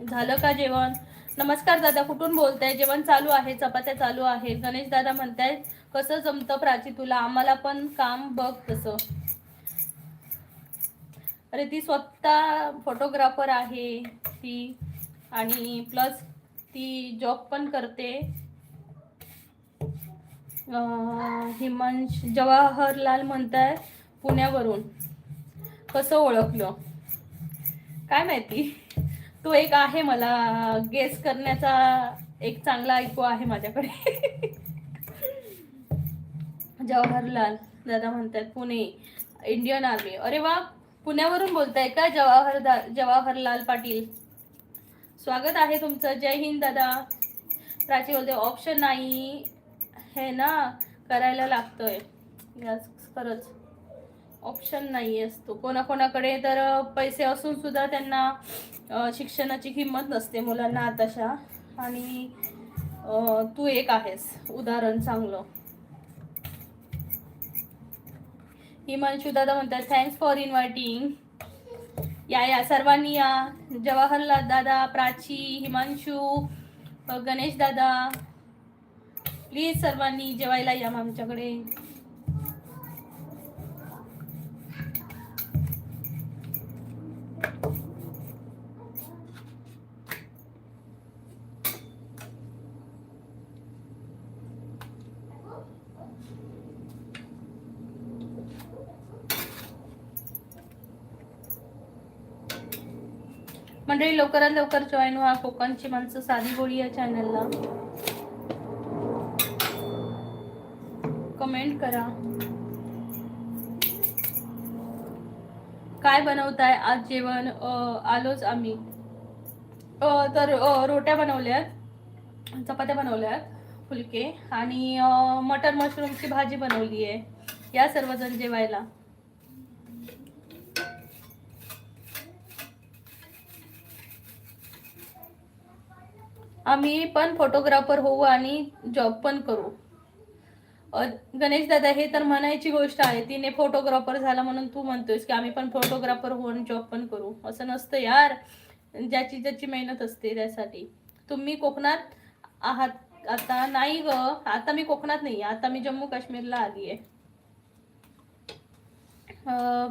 झालं का जेवण? नमस्कार दादा, कुठून बोलताय? जेवण चालू आहे, चपात्या चालू आहेत. गणेश दादा म्हणताय कसं जमतं प्राची तुला? आम्हाला पण काम बघ तसं. अरे ती स्वतः फोटोग्राफर आहे ती, आणि प्लस ती जॉब पण करते. हिमांश जवाहरलाल म्हणताय पुण्यावरून, कसं ओळखलं काय माहिती. तो एक आहे, मला गेस करण्याचा एक चांगला ऐकू आहे माझ्याकडे. जवाहरलाल दादा म्हणतात पुणे, इंडियन आर्मी. अरे वा, पुण्यावरून बोलताय का जवाहरलाल पाटील? स्वागत आहे तुमचं. जय हिंद दादा. प्राची बोलते ऑप्शन नाही है ना, करायला लागतोय. यस, खरंच ऑप्शन नाही असतो कोणाकोणाकडे. तर पैसे असून सुद्धा त्यांना शिक्षणाची किंमत नसते मुलांना आताशा. आणि तू एक आहेस उदाहरण चांगलं. हिमांशू दादा म्हणतात थँक्स फॉर इन्व्हायटिंग. या सर्वांनी या. जवाहरलाल दादा, प्राची, हिमांशू, गणेश दादा, प्लीज सर्वांनी जेवायला या आमच्याकडे. मंडळी लवकरात लवकर जॉईन व्हा कोकणची माणसं साधी बोली या चॅनलला. कमेंट करा. काय बनवताय आज जेवण? आलोच आम्ही. तर रोट्या बनवल्यात, चपात्या बनवल्यात, फुलके, आणि मटर मशरूमची भाजी बनवली आहे. या सर्वजण जेवायला. आम्ही पण फोटोग्राफर होऊ आणि जॉब पण करू. गणेश दादा, हे तर म्हणायची गोष्ट आहे. तिने फोटोग्राफर झाला म्हणून तू म्हणतोयस की आम्ही पण फोटोग्राफर होऊ आणि जॉब पण करू. असं नसतं यार, ज्याची ज्याची मेहनत असते त्यासाठी. तुम्ही कोकणात आहात आता? नाही ग, आता मी कोकणात नाही, आता मी जम्मू काश्मीरला आली आहे.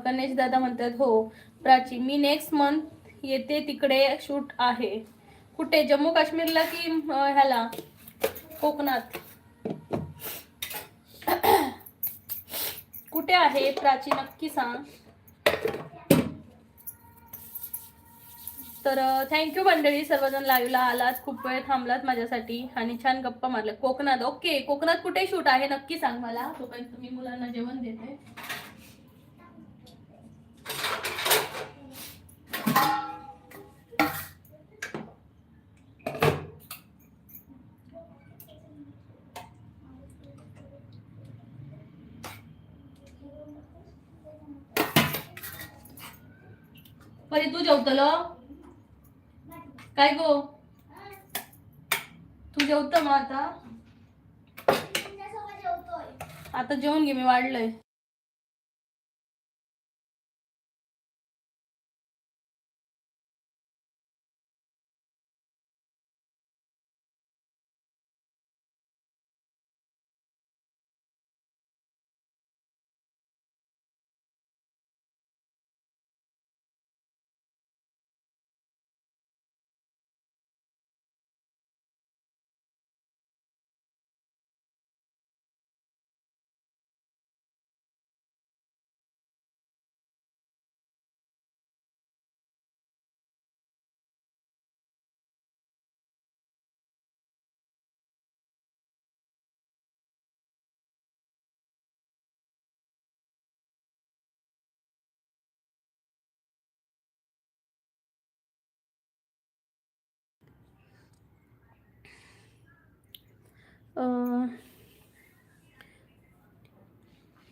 गणेश दादा म्हणतात हो प्राची, मी नेक्स्ट मंथ येते, तिकडे शूट आहे. कुठे, जम्मू काश्मीरला की ह्याला कोकणात? कुठे आहे प्राची नक्की सांग. तर थँक्यू मंडळी, सर्वजण लाईव्हला आलात, खूप वेळ थांबलात माझ्यासाठी आणि छान गप्पा मारल्या. कोकणात, ओके. कोकणात कुठे शूट आहे नक्की सांग मला, तोपर्यंत मी मुलांना जेवण देते. परी तू जेवतलो काय गो? तू जेवत मग आता जेवून घे, मी वाढलंय.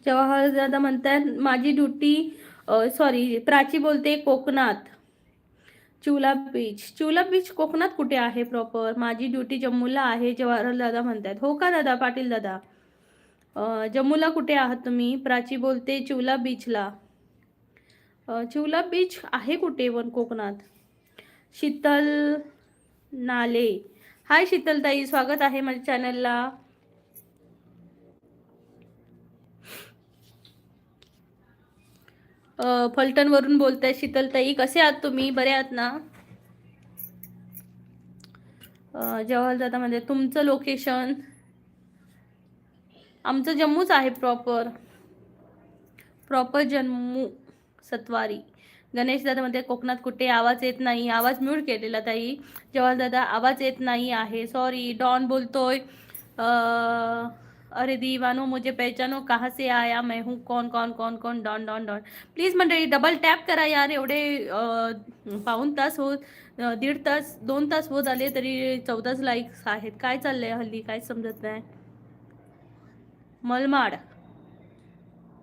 जवाहर दादा म्हणतात माझी ड्युटी, सॉरी प्राची बोलते कोकणात, चिवला बीच कोकणात कुठे आहे प्रॉपर? माझी ड्युटी जम्मूला आहे, जवाहर दादा म्हणतात. हो का दादा, पाटील दादा? जम्मूला कुठे आहात तुम्ही? प्राची बोलते चिवला बीचला. चिवला बीच आहे कुठे पण कोकणात? शीतल नाले, हाय शीतल ताई, स्वागत आहे माझ्या चॅनलला. फलटणवरून बोलताय शीतल ताई, कसे आहात तुम्ही? बरे आहात ना? जवाहर दादा म्हणजे तुमचं लोकेशन? आमचं जम्मूच आहे, प्रॉपर जम्मू सत्वारी. गणेश दादा मध्ये कोकणात कुठे? आवाज येत नाही. आवाज म्यूट केलेला ताई. जवाहर दादा आवाज येत नाही आहे, सॉरी. डॉन बोलतोय अरे दीवानो मुझे पहचानो, कहाँ से आया मैं हूँ, कौन कौन कौन कौन, डॉन डॉन डॉन. प्लीज मंडळी डबल टॅप करा यार. एवढे पाऊण तास होत, 1.5 तास 2 तास होत आले तरी 14 लाईक्स आहेत. काय चाललंय हल्ली, काय समजत नाही. मलमाड,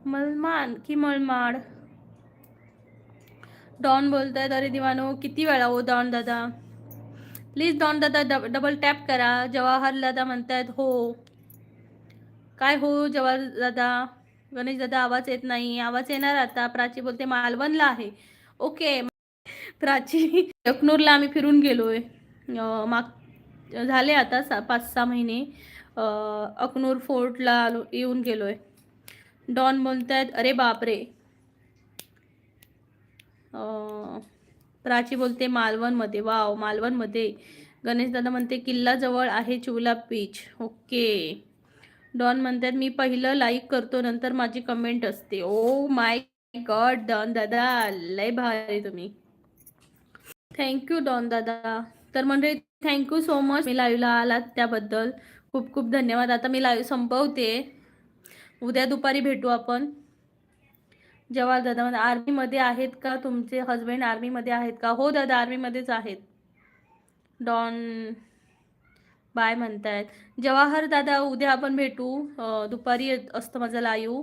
मलमान की मलमाड? डॉन बोलतायत अरे दिवानो, किती वेळा हो डॉन दादा? प्लीज डॉन दादा डबल टॅप करा. जवाहर दादा म्हणतायत हो. काय हो जवाहर दादा? गणेश दादा आवाज येत नाही. आवाज येणार आता. प्राची बोलते मालवणला आहे. ओके प्राची, अकनूरला आम्ही फिरून गेलोय. माग झाले आता 5-6 महिने. अकनूर फोर्टला येऊन गेलोय. डॉन बोलतायत अरे बापरे. प्राची बोलते मालवणमध्ये. वाव, मालवणमध्ये. गणेश दादा म्हणते किल्ला जवळ आहे चिवला बीच. ओके. डॉन म्हणतात मी पहिलं लाईक करतो नंतर माझी कमेंट असते. ओ माय गॉड डॉन दादा, लय भारी तुम्ही. थँक्यू डॉन दादा. तर मंडळी थँक्यू सो मच, मी लाईव्हला आलात त्याबद्दल खूप खूप धन्यवाद. आता मी लाईव्ह संपवते. उद्या दुपारी भेटू आपण. जवाहर दादा आर्मीमध्ये आहेत का तुमचे हस्बंड? आर्मीमध्ये आहेत का? हो दादा आर्मीमध्येच आहेत. डॉन बाय म्हणतायत. जवाहर दादा उद्या आपण भेटू. दुपारी असतं माझं लाईव्ह,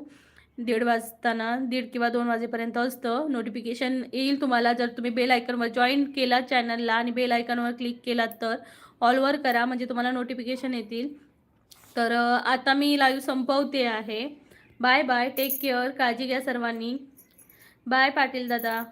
1:30 वाजताना, 1:30 किंवा 2 वाजेपर्यंत असतं. नोटिफिकेशन येईल तुम्हाला जर तुम्ही बेल आयकॉनवर जॉईन केला चॅनलला आणि बेल आयकॉनवर क्लिक केलात तर ऑलवर करा, म्हणजे तुम्हाला नोटिफिकेशन येतील. तर आता मी लाईव्ह संपवते आहे. बाय बाय, टेक केअर, काळजी घ्या सर्वांनी. बाय पाटील दादा.